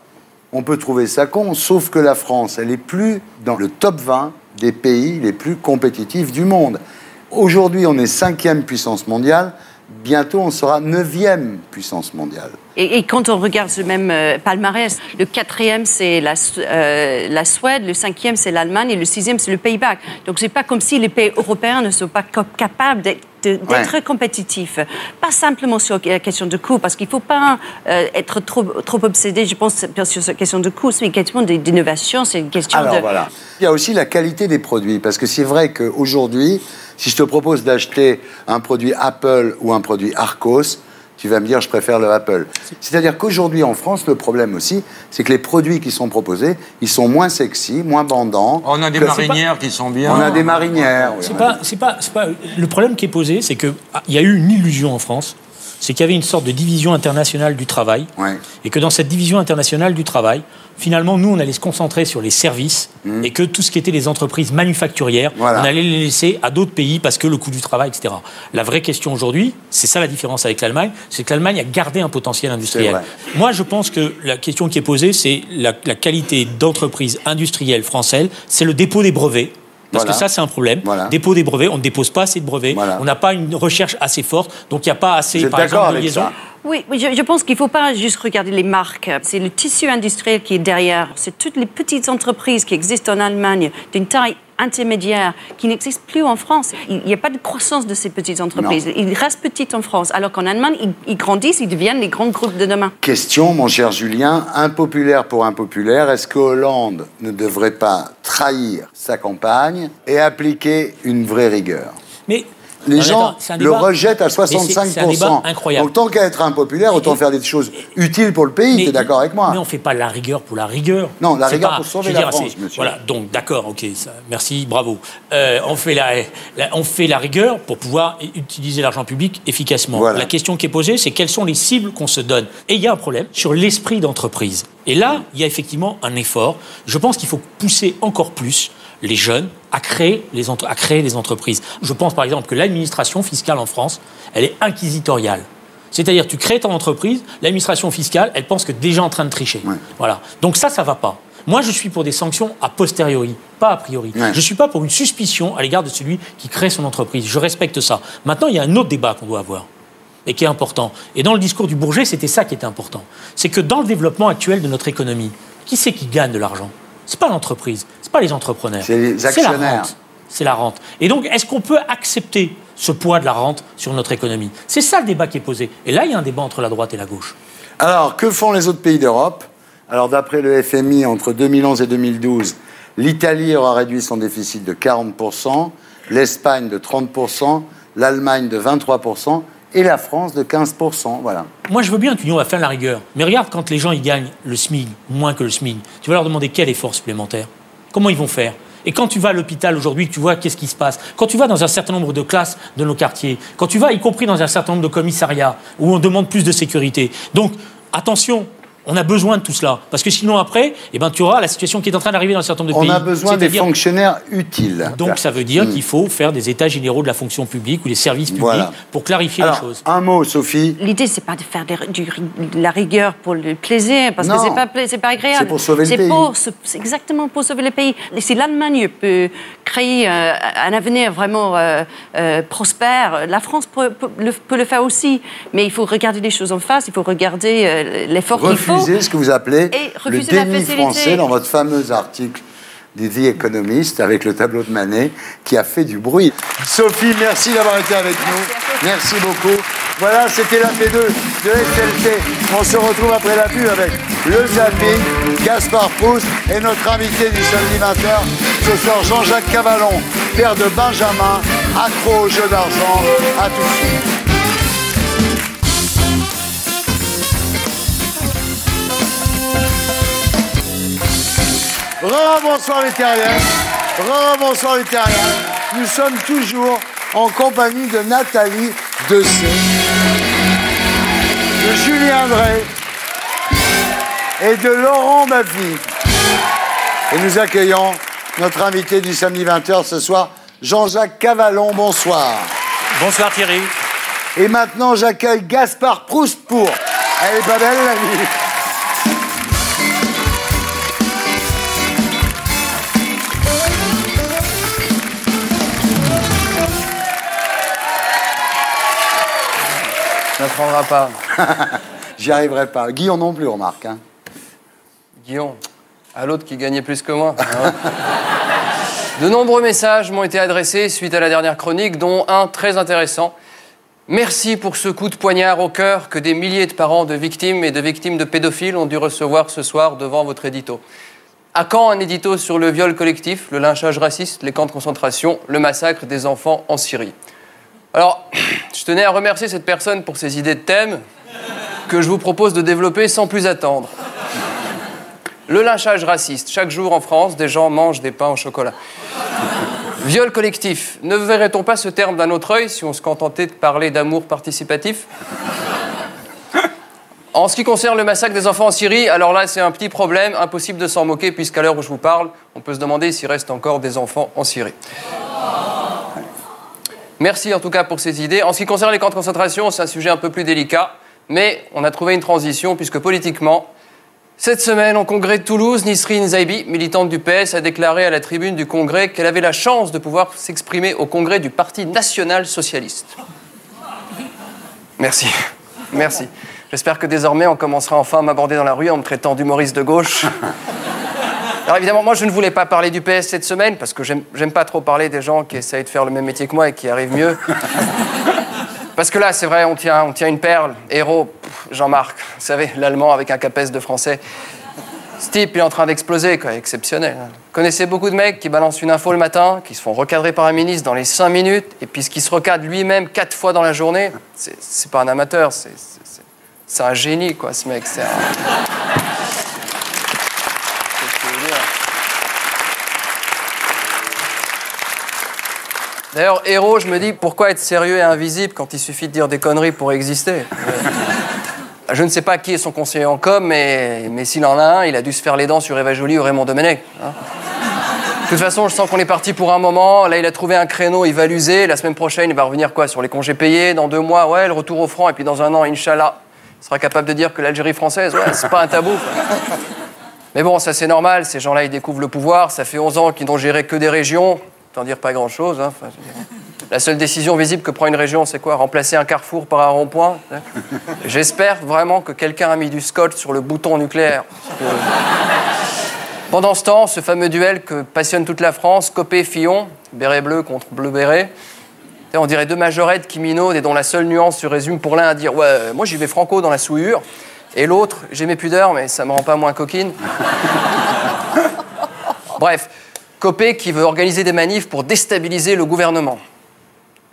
on peut trouver ça con, sauf que la France, elle n'est plus dans le top 20 des pays les plus compétitifs du monde. Aujourd'hui, on est 5e puissance mondiale. Bientôt, on sera 9e puissance mondiale. Et quand on regarde ce même palmarès, le 4e, c'est la Suède, le 5e, c'est l'Allemagne, et le 6e, c'est le Pays-Bas. Donc, c'est pas comme si les pays européens ne sont pas capables d'être compétitifs. Pas simplement sur la question de coût, parce qu'il ne faut pas être trop obsédé, je pense, sur cette question de coût. C'est une question d'innovation, c'est une question Alors, voilà. Il y a aussi la qualité des produits, parce que c'est vrai qu'aujourd'hui, si je te propose d'acheter un produit Apple ou un produit Arcos, tu vas me dire, je préfère le Apple. C'est-à-dire qu'aujourd'hui, en France, le problème aussi, c'est que les produits qui sont proposés, ils sont moins sexy, moins bandants. On a des marinières qui sont bien. On a des marinières. C'est pas... Le problème qui est posé, c'est qu'il y a eu une illusion en France, c'est qu'il y avait une sorte de division internationale du travail, et que dans cette division internationale du travail, finalement, nous, on allait se concentrer sur les services, et que tout ce qui était les entreprises manufacturières, on allait les laisser à d'autres pays parce que le coût du travail, etc. La vraie question aujourd'hui, c'est ça la différence avec l'Allemagne, c'est que l'Allemagne a gardé un potentiel industriel. Moi, je pense que la question qui est posée, c'est la qualité d'entreprise industrielle française, c'est le dépôt des brevets. Parce que ça, c'est un problème. Dépôt des brevets, on ne dépose pas assez de brevets, on n'a pas une recherche assez forte, donc il n'y a pas assez, par exemple, de liaison. Oui, je pense qu'il ne faut pas juste regarder les marques. C'est le tissu industriel qui est derrière. C'est toutes les petites entreprises qui existent en Allemagne, d'une taille intermédiaire, qui n'existent plus en France. Il n'y a pas de croissance de ces petites entreprises. Ils restent petites en France, alors qu'en Allemagne, ils grandissent, ils deviennent les grands groupes de demain. Question, mon cher Julien, impopulaire pour impopulaire, est-ce que Hollande ne devrait pas trahir sa campagne et appliquer une vraie rigueur? Mais... Les gens le rejettent à 65%. C'est un débat incroyable. Donc, tant qu'à être impopulaire, autant faire des choses utiles pour le pays. Tu es d'accord avec moi? Mais on ne fait pas la rigueur pour la rigueur. Non, la rigueur pour sauver la France, monsieur. Voilà, donc d'accord, ok, merci, bravo. On fait la rigueur pour pouvoir utiliser l'argent public efficacement. Voilà. La question qui est posée, c'est quelles sont les cibles qu'on se donne. Et il y a un problème sur l'esprit d'entreprise. Et là, il y a effectivement un effort. Je pense qu'il faut pousser encore plus les jeunes à créer les entreprises. Je pense par exemple que l'administration fiscale en France, elle est inquisitoriale. C'est-à-dire, tu crées ton entreprise, l'administration fiscale, elle pense que tu es déjà en train de tricher. Voilà. Donc ça ne va pas. Moi, je suis pour des sanctions a posteriori, pas a priori. Je ne suis pas pour une suspicion à l'égard de celui qui crée son entreprise. Je respecte ça. Maintenant, il y a un autre débat qu'on doit avoir et qui est important. Et dans le discours du Bourget, c'était ça qui était important. C'est que dans le développement actuel de notre économie, qui c'est qui gagne de l'argent? C'est pas l'entreprise, c'est pas les entrepreneurs. C'est les actionnaires. C'est la rente. Et donc, est-ce qu'on peut accepter ce poids de la rente sur notre économie? C'est ça le débat qui est posé. Et là, il y a un débat entre la droite et la gauche. Alors, que font les autres pays d'Europe? Alors, d'après le FMI, entre 2011 et 2012, l'Italie aura réduit son déficit de 40%, l'Espagne de 30%, l'Allemagne de 23% et la France de 15%. Voilà. Moi, je veux bien que l'Union va faire la rigueur. Mais regarde, quand les gens ils gagnent le SMIC, moins que le SMIC, tu vas leur demander quel effort supplémentaire. Comment ils vont faire? Et quand tu vas à l'hôpital aujourd'hui, tu vois qu'est-ce qui se passe. Quand tu vas dans un certain nombre de classes de nos quartiers, quand tu vas, y compris dans un certain nombre de commissariats, où on demande plus de sécurité. Donc, attention, on a besoin de tout cela. Parce que sinon, après, eh ben, tu auras la situation qui est en train d'arriver dans un certain nombre de pays. On a besoin des fonctionnaires utiles. Donc, ça veut dire qu'il faut faire des états généraux de la fonction publique ou des services publics pour clarifier les choses. Un mot, Sophie. L'idée, c'est pas de faire de la rigueur pour le plaisir, parce que c'est pas agréable. C'est pour sauver le pays. C'est exactement pour sauver le pays. Et si l'Allemagne peut créer un avenir vraiment prospère, la France peut le faire aussi. Mais il faut regarder les choses en face, il faut regarder l'effort qu'il faut. Refuser ce que vous appelez le déni français dans votre fameux article des The Economist avec le tableau de Manet qui a fait du bruit. Sophie, merci d'avoir été avec nous. Merci beaucoup. Voilà, c'était la P2 de SLT. On se retrouve après la pub avec le zapping, Gaspard Proust et notre invité du samedi 20h, ce soir Jean-Jacques Cavallon, père de Benjamin, accro au jeu d'argent. À tout de suite. Bonsoir les terriens. Bonsoir les terriens. Nous sommes toujours en compagnie de Nathalie Dessay, de Julien Drey et de Laurent Baffy. Et nous accueillons notre invité du samedi 20h ce soir, Jean-Jacques Cavallon. Bonsoir. Bonsoir Thierry. Et maintenant, j'accueille Gaspard Proust pour... Elle est pas belle la vie. Ça ne prendra pas. J'y arriverai pas. Guillaume non plus, remarque. Hein. Guillaume, à l'autre qui gagnait plus que moi. Hein. De nombreux messages m'ont été adressés suite à la dernière chronique, dont un très intéressant. Merci pour ce coup de poignard au cœur que des milliers de parents de victimes et de victimes de pédophiles ont dû recevoir ce soir devant votre édito. À quand un édito sur le viol collectif, le lynchage raciste, les camps de concentration, le massacre des enfants en Syrie? Alors, je tenais à remercier cette personne pour ses idées de thème que je vous propose de développer sans plus attendre. Le lynchage raciste. Chaque jour en France, des gens mangent des pains au chocolat. Viol collectif. Ne verrait-on pas ce terme d'un autre œil si on se contentait de parler d'amour participatif? En ce qui concerne le massacre des enfants en Syrie, alors là, c'est un petit problème, impossible de s'en moquer, puisqu'à l'heure où je vous parle, on peut se demander s'il reste encore des enfants en Syrie. Merci en tout cas pour ces idées. En ce qui concerne les camps de concentration, c'est un sujet un peu plus délicat, mais on a trouvé une transition, puisque politiquement, cette semaine, au congrès de Toulouse, Nisrine Zaibi, militante du PS, a déclaré à la tribune du congrès qu'elle avait la chance de pouvoir s'exprimer au congrès du Parti national socialiste. Merci. Merci. J'espère que désormais, on commencera enfin à m'aborder dans la rue en me traitant d'humoriste de gauche. Alors évidemment, moi, je ne voulais pas parler du PS cette semaine, parce que j'aime pas trop parler des gens qui essayent de faire le même métier que moi et qui arrivent mieux. Parce que là, c'est vrai, on tient une perle. Héros, Jean-Marc, vous savez, l'allemand avec un capes de français. Ce type, il est en train d'exploser, quoi, exceptionnel. Vous connaissez beaucoup de mecs qui balancent une info le matin, qui se font recadrer par un ministre dans les 5 minutes, et puis ce qui se recadre lui-même 4 fois dans la journée, c'est pas un amateur, c'est un génie, quoi, ce mec. C'est un... D'ailleurs, héros, je me dis, pourquoi être sérieux et invisible quand il suffit de dire des conneries pour exister? Je ne sais pas qui est son conseiller en com, mais s'il en a un, il a dû se faire les dents sur Eva Joly ou Raymond Domenech. Hein. De toute façon, je sens qu'on est parti pour un moment. Là, il a trouvé un créneau, il va l'user. La semaine prochaine, il va revenir quoi? Sur les congés payés. Dans 2 mois, ouais, le retour au franc. Et puis dans 1 an, Inch'Allah, il sera capable de dire que l'Algérie française, ouais, c'est pas un tabou. Mais bon, ça c'est normal. Ces gens-là, ils découvrent le pouvoir. Ça fait 11 ans qu'ils n'ont géré que des régions. Tant dire pas grand-chose. Hein. Enfin, la seule décision visible que prend une région, c'est quoi? Remplacer un carrefour par un rond-point. J'espère vraiment que quelqu'un a mis du scotch sur le bouton nucléaire. Pendant ce temps, ce fameux duel que passionne toute la France, Copé-Fillon, béret bleu contre bleu béret, on dirait 2 majorettes qui minaudent et dont la seule nuance se résume pour l'un à dire « Ouais, moi j'y vais franco dans la souillure » et l'autre « J'ai mes pudeurs, mais ça me rend pas moins coquine ». Bref. Copé qui veut organiser des manifs pour déstabiliser le gouvernement.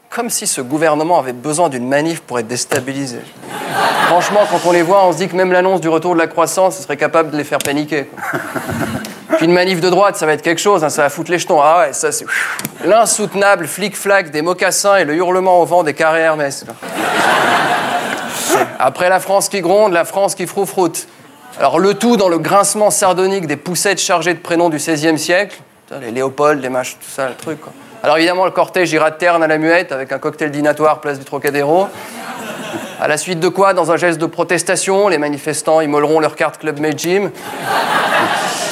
Comme si ce gouvernement avait besoin d'une manif pour être déstabilisé. Franchement, quand on les voit, on se dit que même l'annonce du retour de la croissance serait capable de les faire paniquer, quoi. Puis une manif de droite, ça va être quelque chose, hein, ça va foutre les jetons. Ah ouais, ça c'est l'insoutenable flic-flac des mocassins et le hurlement au vent des carrés Hermès. Après la France qui gronde, la France qui froufroute. Alors le tout dans le grincement sardonique des poussettes chargées de prénoms du XVIe siècle. Les Léopold, les mâches, tout ça, le truc, quoi. Alors évidemment, le cortège ira de Terne à la Muette avec un cocktail dînatoire place du Trocadéro. À la suite de quoi, dans un geste de protestation, les manifestants immoleront leur carte Club Med Gym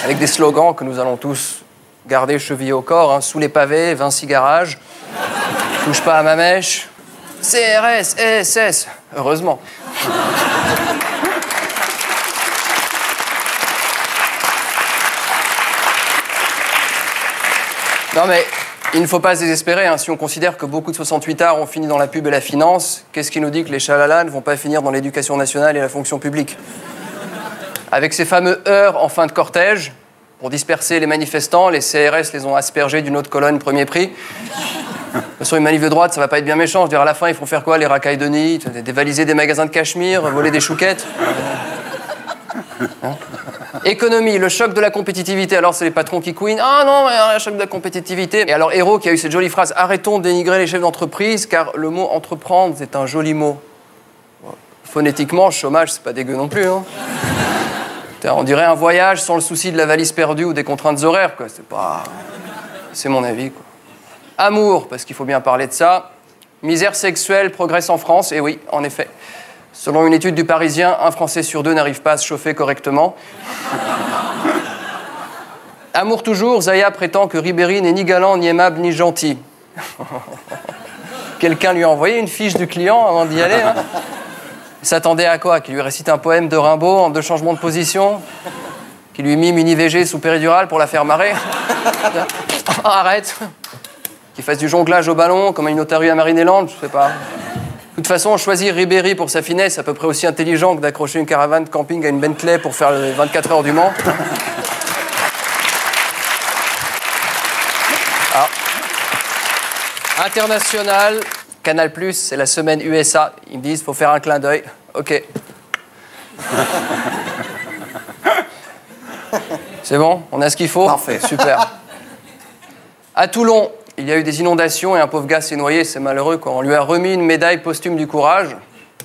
avec des slogans que nous allons tous garder chevillés au corps, hein. Sous les pavés, Vinci Garage, touche pas à ma mèche, CRS, SS, heureusement. Non mais, il ne faut pas se désespérer, hein. Si on considère que beaucoup de 68ards ont fini dans la pub et la finance, qu'est-ce qui nous dit que les chalalas ne vont pas finir dans l'éducation nationale et la fonction publique? Avec ces fameux heurts en fin de cortège, pour disperser les manifestants, les CRS les ont aspergés d'une autre colonne premier prix. De toute façon, une manif de droite, ça va pas être bien méchant. Je veux dire, à la fin, ils font faire quoi? Les racailles de nid, dévaliser des magasins de cachemire, voler des chouquettes. Hein? Économie, le choc de la compétitivité. Alors, c'est les patrons qui couinent. Ah non, le choc de la compétitivité. Et alors, Hérault qui a eu cette jolie phrase: arrêtons de dénigrer les chefs d'entreprise, car le mot entreprendre, c'est un joli mot. Phonétiquement, chômage, c'est pas dégueu non plus, hein. On dirait un voyage sans le souci de la valise perdue ou des contraintes horaires, quoi. C'est pas... C'est mon avis, quoi. Amour, parce qu'il faut bien parler de ça. Misère sexuelle progresse en France, et oui, en effet. Selon une étude du Parisien, 1 Français sur 2 n'arrive pas à se chauffer correctement. Amour toujours, Zaya prétend que Ribéry n'est ni galant, ni aimable, ni gentil. Quelqu'un lui a envoyé une fiche du client avant d'y aller, hein. Il s'attendait à quoi? Qu'il lui récite un poème de Rimbaud en 2 changements de position? Qu'il lui mime une IVG sous péridurale pour la faire marrer? Arrête! Qu'il fasse du jonglage au ballon comme une otarie à Marinelland, je sais pas. De toute façon, choisir Ribéry pour sa finesse, c'est à peu près aussi intelligent que d'accrocher une caravane de camping à une Bentley pour faire les 24 heures du Mans. Ah. International, Canal+, c'est la semaine USA. Ils me disent, faut faire un clin d'œil. Ok. C'est bon? On a ce qu'il faut? Parfait. Super. À Toulon, il y a eu des inondations et un pauvre gars s'est noyé, c'est malheureux, quoi. On lui a remis une médaille posthume du courage.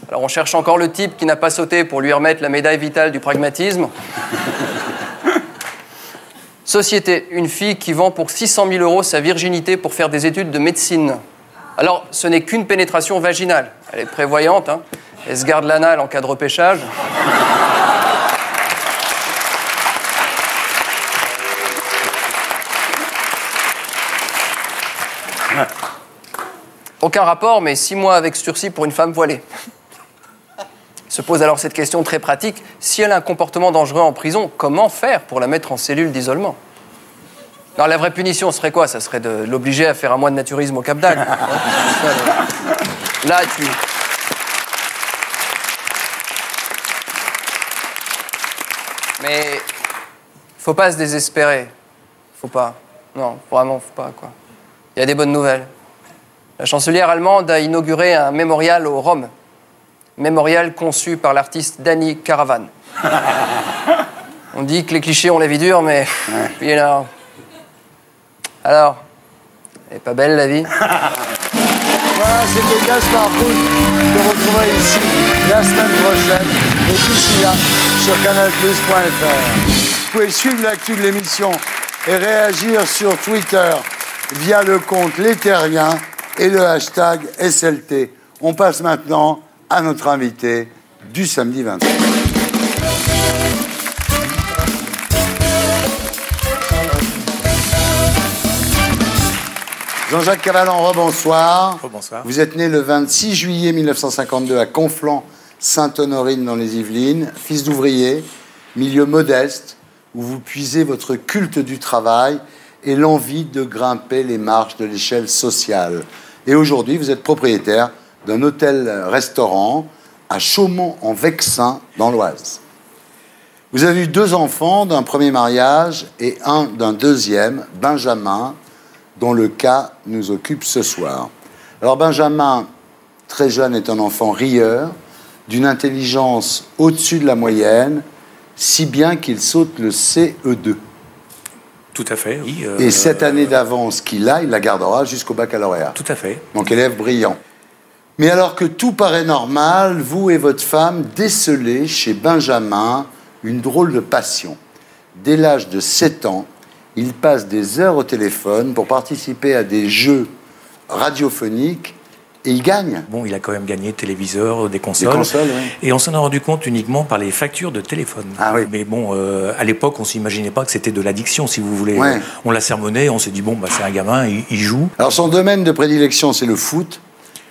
Alors on cherche encore le type qui n'a pas sauté pour lui remettre la médaille vitale du pragmatisme. Société, une fille qui vend pour 600 000 € sa virginité pour faire des études de médecine. Alors, ce n'est qu'une pénétration vaginale. Elle est prévoyante, hein. Elle se garde l'anal en cas de repêchage. Aucun rapport, mais 6 mois avec sursis pour une femme voilée. Se pose alors cette question très pratique. Si elle a un comportement dangereux en prison, comment faire pour la mettre en cellule d'isolement? Alors la vraie punition serait quoi? Ça serait de l'obliger à faire un mois de naturisme au Cap d'Agde. Là, tu... Mais faut pas se désespérer. Faut pas. Non, vraiment, faut pas, quoi. Il y a des bonnes nouvelles. La chancelière allemande a inauguré un mémorial au Rhum. Mémorial conçu par l'artiste Danny Caravan. On dit que les clichés ont la vie dure, mais... Puis alors, elle est pas belle, la vie? Voilà, c'était Gaspard Proust. Je te retrouverai ici la semaine prochaine. Et d'ici là, sur canalplus.fr. Vous pouvez suivre l'actu de l'émission et réagir sur Twitter via le compte Les Terriens et le hashtag SLT. On passe maintenant à notre invité du samedi 27. Jean-Jacques Cavalan, rebonsoir. Rebonsoir. Vous êtes né le 26 juillet 1952 à Conflans-Sainte-Honorine dans les Yvelines, fils d'ouvrier, milieu modeste, où vous puisez votre culte du travail et l'envie de grimper les marches de l'échelle sociale. Et aujourd'hui, vous êtes propriétaire d'un hôtel-restaurant à Chaumont-en-Vexin, dans l'Oise. Vous avez eu 2 enfants d'un premier mariage et un d'un deuxième, Benjamin, dont le cas nous occupe ce soir. Alors Benjamin, très jeune, est un enfant rieur, d'une intelligence au-dessus de la moyenne, si bien qu'il saute le CE2. Tout à fait, oui. Et cette année d'avance qu'il a, il la gardera jusqu'au baccalauréat. Tout à fait. Donc élève brillant. Mais alors que tout paraît normal, vous et votre femme décelez chez Benjamin une drôle de passion. Dès l'âge de 7 ans, il passe des heures au téléphone pour participer à des jeux radiophoniques et il gagne. Bon, il a quand même gagné téléviseur, des consoles. Des consoles, oui. Et on s'en a rendu compte uniquement par les factures de téléphone. Ah oui. Mais bon, à l'époque, on ne s'imaginait pas que c'était de l'addiction, si vous voulez. Ouais. On l'a sermonné, on s'est dit, bon, bah, c'est un gamin, il joue. Alors son domaine de prédilection, c'est le foot.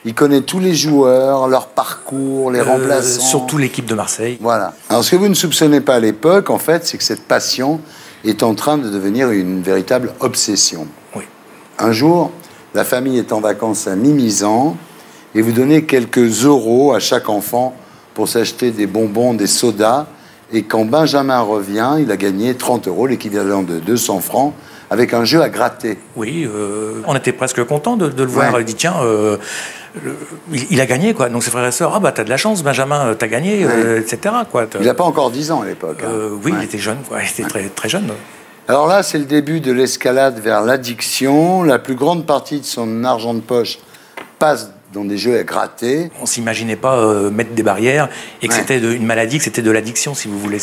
Il connaît tous les joueurs, leur parcours, les remplaçants. Surtout l'équipe de Marseille. Voilà. Alors ce que vous ne soupçonnez pas à l'époque, en fait, c'est que cette passion est en train de devenir une véritable obsession. Oui. Un jour, la famille est en vacances à Mimizan et vous donnez quelques euros à chaque enfant pour s'acheter des bonbons, des sodas. Et quand Benjamin revient, il a gagné 30 euros, l'équivalent de 200 francs, avec un jeu à gratter. Oui, on était presque contents de le voir. Il dit, tiens, il a gagné, quoi. Donc ses frères et sœurs, ah bah t'as de la chance, Benjamin, t'as gagné, etc. Quoi. Il n'a pas encore 10 ans à l'époque. Hein. Oui, il était jeune, quoi. Il était très, très jeune. Alors là, c'est le début de l'escalade vers l'addiction. La plus grande partie de son argent de poche passe dans des jeux à gratter. On s'imaginait pas mettre des barrières et que c'était une maladie, que c'était de l'addiction, si vous voulez.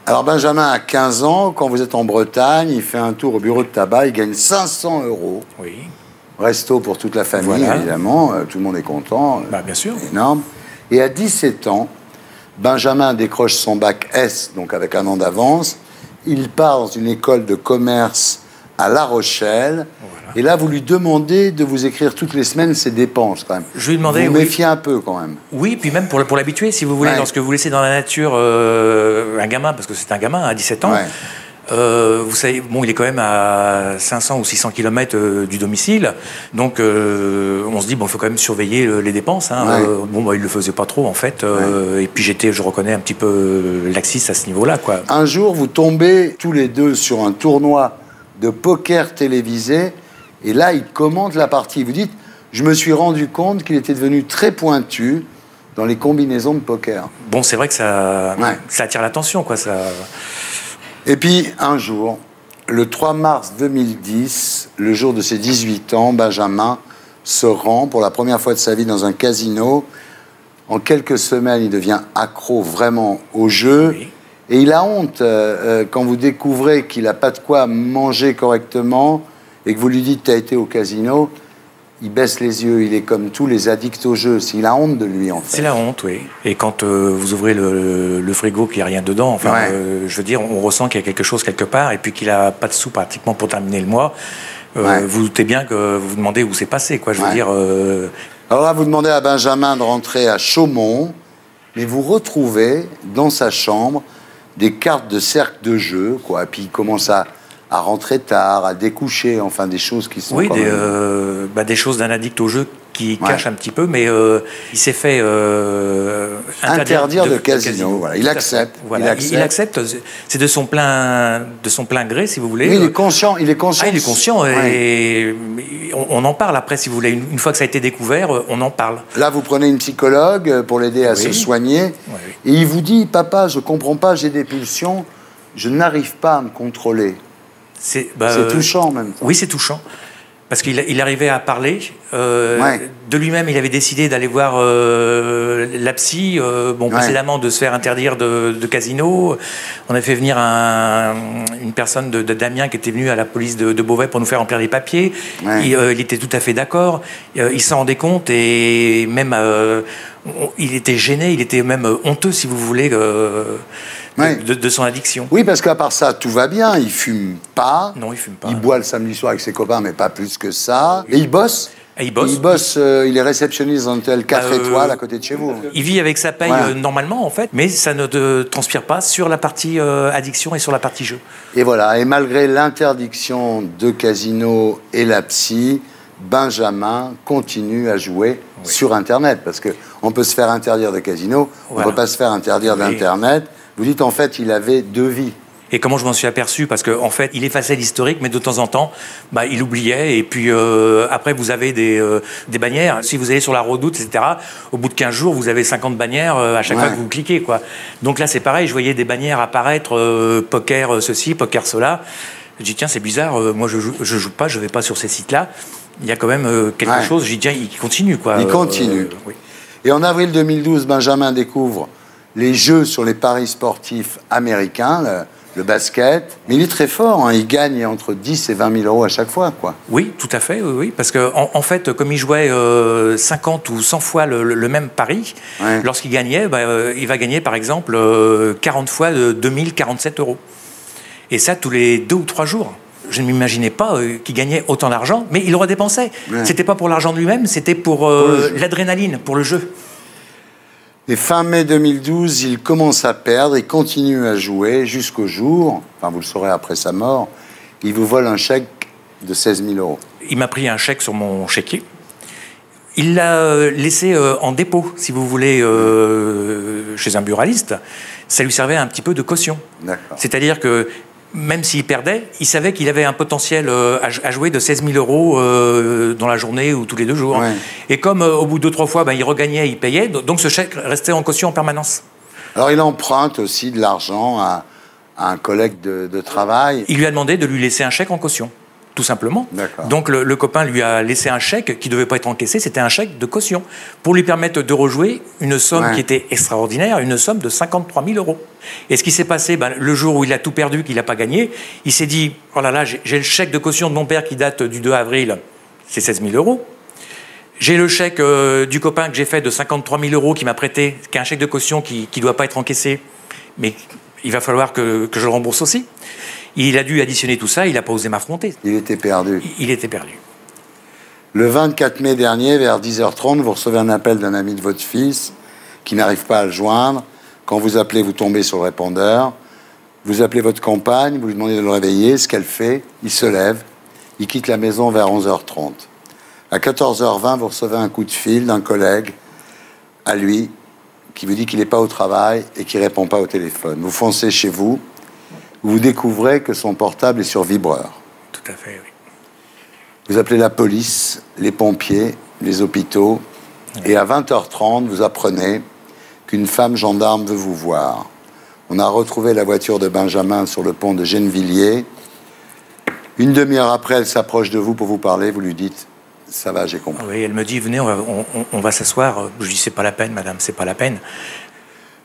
Alors Benjamin a 15 ans, quand vous êtes en Bretagne, il fait un tour au bureau de tabac, il gagne 500 euros. Oui. Resto pour toute la famille, voilà. évidemment, tout le monde est content. Bah, bien sûr. Énorme. Et à 17 ans, Benjamin décroche son bac S, donc avec un an d'avance. Il part dans une école de commerce à La Rochelle. Voilà. Et là, vous lui demandez de vous écrire toutes les semaines ses dépenses, quand même. Je lui demandais, vous méfiez un peu, quand même. Oui, puis même pour l'habituer, si vous voulez, lorsque vous laissez dans la nature un gamin, parce que c'est un gamin à 17 ans, vous savez, bon, il est quand même à 500 ou 600 km du domicile, donc on se dit, bon, il faut quand même surveiller les dépenses. Hein. Bon, bah, il le faisait pas trop, en fait, et puis je reconnais, un petit peu laxiste à ce niveau-là, quoi. Un jour, vous tombez tous les deux sur un tournoi de poker télévisé, et là, il commente la partie. Vous dites, je me suis rendu compte qu'il était devenu très pointu dans les combinaisons de poker. Bon, c'est vrai que ça attire l'attention, quoi. Ça... Et puis, un jour, le 3 mars 2010, le jour de ses 18 ans, Benjamin se rend pour la première fois de sa vie dans un casino. En quelques semaines, il devient accro vraiment au jeu. Oui. Et il a honte quand vous découvrez qu'il n'a pas de quoi manger correctement et que vous lui dites « t'as été au casino », il baisse les yeux, il est comme tous les addicts au jeu. Il a honte de lui, en fait. C'est la honte, oui. Et quand vous ouvrez le frigo, qu'il n'y a rien dedans, enfin, je veux dire, on ressent qu'il y a quelque chose quelque part, et puis qu'il n'a pas de sous pratiquement pour terminer le mois. Vous doutez bien que vous vous demandez où c'est passé, quoi. Je veux dire... Alors là, vous demandez à Benjamin de rentrer à Chaumont, mais vous retrouvez dans sa chambre des cartes de cercle de jeu, quoi. Et puis il commence à rentrer tard, à découcher, enfin des choses qui sont... Oui, des choses d'un addict au jeu qui cache un petit peu, mais il s'est fait interdire de casino. Voilà. Il accepte. Voilà. Il accepte. C'est de son plein gré, si vous voulez. Oui, il est conscient. Il est conscient. Il est conscient. Et on en parle après, si vous voulez. Une fois que ça a été découvert, on en parle. Là, vous prenez une psychologue pour l'aider à se soigner. Et il vous dit, papa, je comprends pas, j'ai des pulsions, je n'arrive pas à me contrôler. C'est touchant, en même temps. Oui, c'est touchant. Parce qu'il arrivait à parler. De lui-même, il avait décidé d'aller voir la psy, précédemment de se faire interdire de casino. On a fait venir une personne d'Amiens qui était venue à la police de Beauvais pour nous faire remplir les papiers. Il était tout à fait d'accord. Il s'en rendait compte et même il était gêné, il était même honteux, si vous voulez, de son addiction. Oui, parce qu'à part ça, tout va bien. Il fume pas. Non, il fume pas. Il boit le samedi soir avec ses copains, mais pas plus que ça. Et il bosse. Il bosse. Il est réceptionniste dans un hôtel 4 étoiles à côté de chez vous. Il vit avec sa paye normalement, en fait, mais ça ne transpire pas sur la partie addiction et sur la partie jeu. Et voilà. Et malgré l'interdiction de casino et la psy, Benjamin continue à jouer sur Internet. Parce qu'on peut se faire interdire de casino, on ne peut pas se faire interdire d'Internet. Vous dites en fait, il avait 2 vies. Et comment je m'en suis aperçu? Parce qu'en fait, il effaçait l'historique, mais de temps en temps, il oubliait. Et puis après, vous avez des bannières. Si vous allez sur la Redoute, etc., au bout de 15 jours, vous avez 50 bannières à chaque fois que vous cliquez, quoi. Donc là, c'est pareil. Je voyais des bannières apparaître, poker ceci, poker cela. Je dis, tiens, c'est bizarre. Moi, je joue pas, je vais pas sur ces sites-là. Il y a quand même quelque chose. Je dis, tiens, il continue, quoi. Il continue. Oui. Et en avril 2012, Benjamin découvre les jeux sur les paris sportifs américains, le basket. Mais il est très fort, hein. Il gagne entre 10 et 20 000 euros à chaque fois, quoi. Oui, tout à fait, oui. Parce que en fait, comme il jouait 50 ou 100 fois le même pari, lorsqu'il gagnait, il va gagner, par exemple, 40 fois 2047 euros. Et ça, tous les 2 ou 3 jours. Je ne m'imaginais pas qu'il gagnait autant d'argent, mais il le redépensait. C'était pas pour l'argent de lui-même, c'était pour l'adrénaline, pour le jeu. Et fin mai 2012, il commence à perdre, il continue à jouer jusqu'au jour, enfin vous le saurez après sa mort, il vous vole un chèque de 16 000 euros. Il m'a pris un chèque sur mon chéquier. Il l'a laissé en dépôt, si vous voulez, chez un buraliste. Ça lui servait un petit peu de caution. C'est-à-dire que même s'il perdait, il savait qu'il avait un potentiel à jouer de 16 000 euros dans la journée ou tous les 2 jours. Et comme au bout de 2-3 fois, il regagnait, il payait, donc ce chèque restait en caution en permanence. Alors il emprunte aussi de l'argent à un collègue de travail. Il lui a demandé de lui laisser un chèque en caution, tout simplement. Donc le copain lui a laissé un chèque qui ne devait pas être encaissé, c'était un chèque de caution, pour lui permettre de rejouer une somme qui était extraordinaire, une somme de 53 000 euros. Et ce qui s'est passé, le jour où il a tout perdu, qu'il n'a pas gagné, il s'est dit, oh là là, j'ai le chèque de caution de mon père qui date du 2 avril, c'est 16 000 euros. J'ai le chèque du copain que j'ai fait de 53 000 euros qui m'a prêté, qui est un chèque de caution qui ne doit pas être encaissé, mais il va falloir que je le rembourse aussi. Il a dû additionner tout ça, il n'a pas osé m'affronter. Il était perdu. Il était perdu. Le 24 mai dernier, vers 10h30, vous recevez un appel d'un ami de votre fils qui n'arrive pas à le joindre. Quand vous appelez, vous tombez sur le répondeur. Vous appelez votre compagne, vous lui demandez de le réveiller. Ce qu'elle fait, il se lève. Il quitte la maison vers 11h30. À 14h20, vous recevez un coup de fil d'un collègue à lui qui vous dit qu'il n'est pas au travail et qui ne répond pas au téléphone. Vous foncez chez vous. Vous découvrez que son portable est sur vibreur. Tout à fait, oui. Vous appelez la police, les pompiers, les hôpitaux, et à 20h30, vous apprenez qu'une femme gendarme veut vous voir. On a retrouvé la voiture de Benjamin sur le pont de Gennevilliers. Une demi-heure après, elle s'approche de vous pour vous parler. Vous lui dites, ça va, j'ai compris. Oui, elle me dit, venez, on va s'asseoir. Je dis, c'est pas la peine, madame, c'est pas la peine.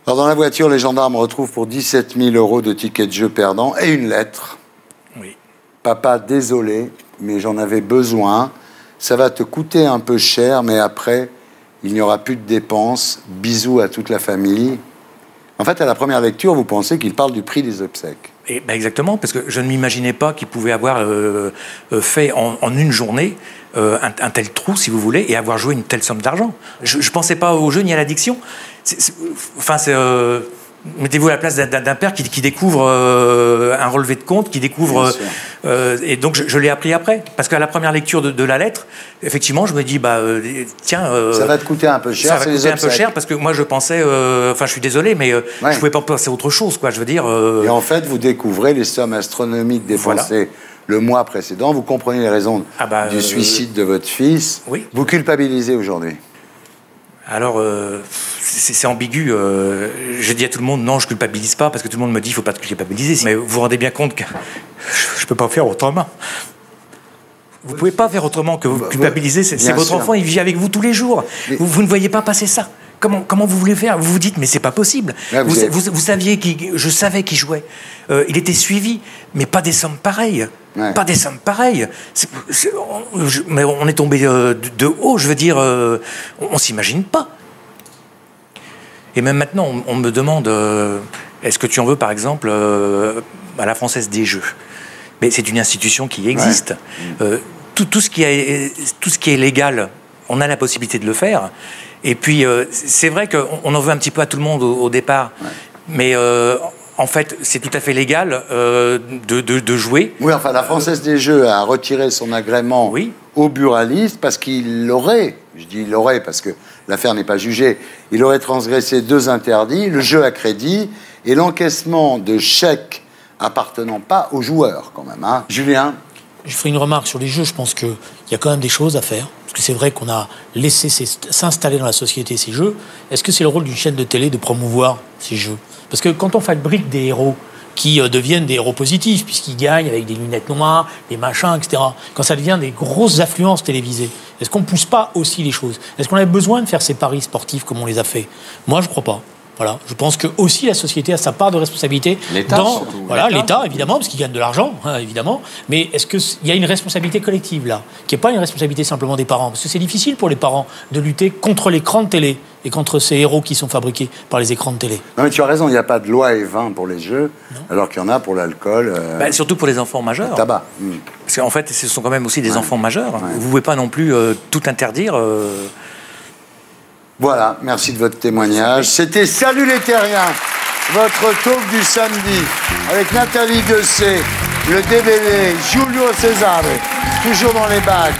Alors dans la voiture, les gendarmes retrouvent pour 17 000 euros de tickets de jeu perdants et une lettre. Oui. Papa, désolé, mais j'en avais besoin. Ça va te coûter un peu cher, mais après, il n'y aura plus de dépenses. Bisous à toute la famille. En fait, à la première lecture, vous pensez qu'il parle du prix des obsèques. Et exactement, parce que je ne m'imaginais pas qu'il pouvait avoir fait en une journée un tel trou, si vous voulez, et avoir joué une telle somme d'argent. Je ne pensais pas au jeu ni à l'addiction. Mettez-vous à la place d'un père qui découvre un relevé de compte, qui découvre... et donc, je l'ai appris après. Parce qu'à la première lecture de la lettre, effectivement, je me dis, tiens... ça va te coûter un peu cher. Ça va coûter un peu cher, parce que moi, je pensais... je suis désolé, mais je ne pouvais pas penser à autre chose, quoi. Je veux dire... Et en fait, vous découvrez les sommes astronomiques dépensées le mois précédent. Vous comprenez les raisons du suicide de votre fils. Oui. Vous culpabilisez aujourd'hui. Alors, c'est ambigu. Je dis à tout le monde, non, je culpabilise pas, parce que tout le monde me dit, il faut pas te culpabiliser. Mais vous vous rendez bien compte que je peux pas faire autrement. Vous pouvez pas faire autrement que vous culpabiliser. C'est votre enfant, il vit avec vous tous les jours. Vous ne voyez pas passer ça. Comment vous voulez faire? Vous vous dites, mais c'est pas possible. Là, vous saviez je savais qu'il jouait. Il était suivi, mais pas des sommes pareilles. Pas des sommes pareilles. Mais on est tombé de haut, je veux dire, on s'imagine pas. Et même maintenant, on me demande, est-ce que tu en veux, par exemple, à la Française des Jeux? Mais c'est une institution qui existe. Tout ce qui est légal, on a la possibilité de le faire. Et puis, c'est vrai qu'on en veut un petit peu à tout le monde au départ. Mais en fait, c'est tout à fait légal de jouer. Oui, enfin, la Française des Jeux a retiré son agrément au buraliste parce qu'il l'aurait. Je dis il l'aurait parce que l'affaire n'est pas jugée. Il aurait transgressé 2 interdits, le jeu à crédit et l'encaissement de chèques appartenant pas aux joueurs, quand même. Hein. Julien? Je ferai une remarque sur les jeux. Je pense qu'il y a quand même des choses à faire. Parce que c'est vrai qu'on a laissé s'installer dans la société ces jeux. Est-ce que c'est le rôle d'une chaîne de télé de promouvoir ces jeux? Parce que quand on fabrique des héros qui deviennent des héros positifs, puisqu'ils gagnent avec des lunettes noires, des machins, etc., quand ça devient des grosses affluences télévisées, est-ce qu'on ne pousse pas aussi les choses? Est-ce qu'on a besoin de faire ces paris sportifs comme on les a fait? Moi, je ne crois pas. Voilà. Je pense que aussi la société a sa part de responsabilité. L'État, voilà, l'État, évidemment, parce qu'il gagne de l'argent, hein, évidemment. Mais est-ce qu'il y a une responsabilité collective, là, qui n'est pas une responsabilité simplement des parents? Parce que c'est difficile pour les parents de lutter contre l'écran de télé et contre ces héros qui sont fabriqués par les écrans de télé. Non, mais tu as raison, il n'y a pas de loi E20 pour les jeux, alors qu'il y en a pour l'alcool. Surtout pour les enfants majeurs. Le tabac. Parce qu'en fait, ce sont quand même aussi des enfants majeurs. Vous ne pouvez pas non plus tout interdire. Voilà, merci de votre témoignage. C'était Salut les Terriens, votre talk du samedi, avec Nathalie Dessay, le DBD, Giulio Cesare, toujours dans les bacs,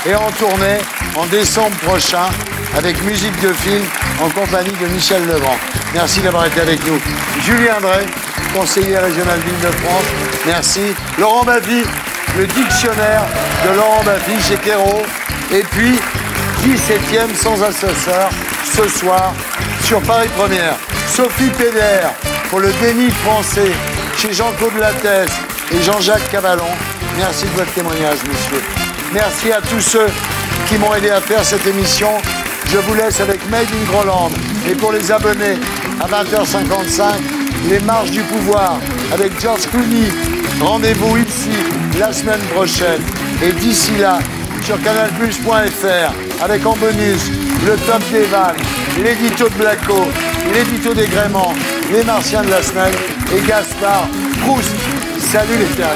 et en tournée en décembre prochain, avec musique de film, en compagnie de Michel Legrand. Merci d'avoir été avec nous. Julien Drey, conseiller régional d'Île-de-France, merci. Laurent Baffie, le dictionnaire de Laurent Baffie chez Kero, et puis 17e sans assesseur, ce soir, sur Paris Première. Sophie Pédère, pour le déni français, chez Jean-Claude Lattès et Jean-Jacques Cavallon. Merci de votre témoignage, monsieur. Merci à tous ceux qui m'ont aidé à faire cette émission. Je vous laisse avec Made in Groland. Et pour les abonnés, à 20h55, les marches du pouvoir avec George Clooney. Rendez-vous ici la semaine prochaine. Et d'ici là, sur canalplus.fr, avec en bonus le top des vannes, l'édito de Blacko, l'édito des Gréments, les Martiens de la semaine et Gaspard Proust. Salut les Terriens.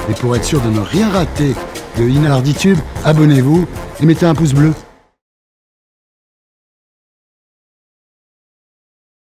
Et pour être sûr de ne rien rater de Inarditube, abonnez-vous et mettez un pouce bleu.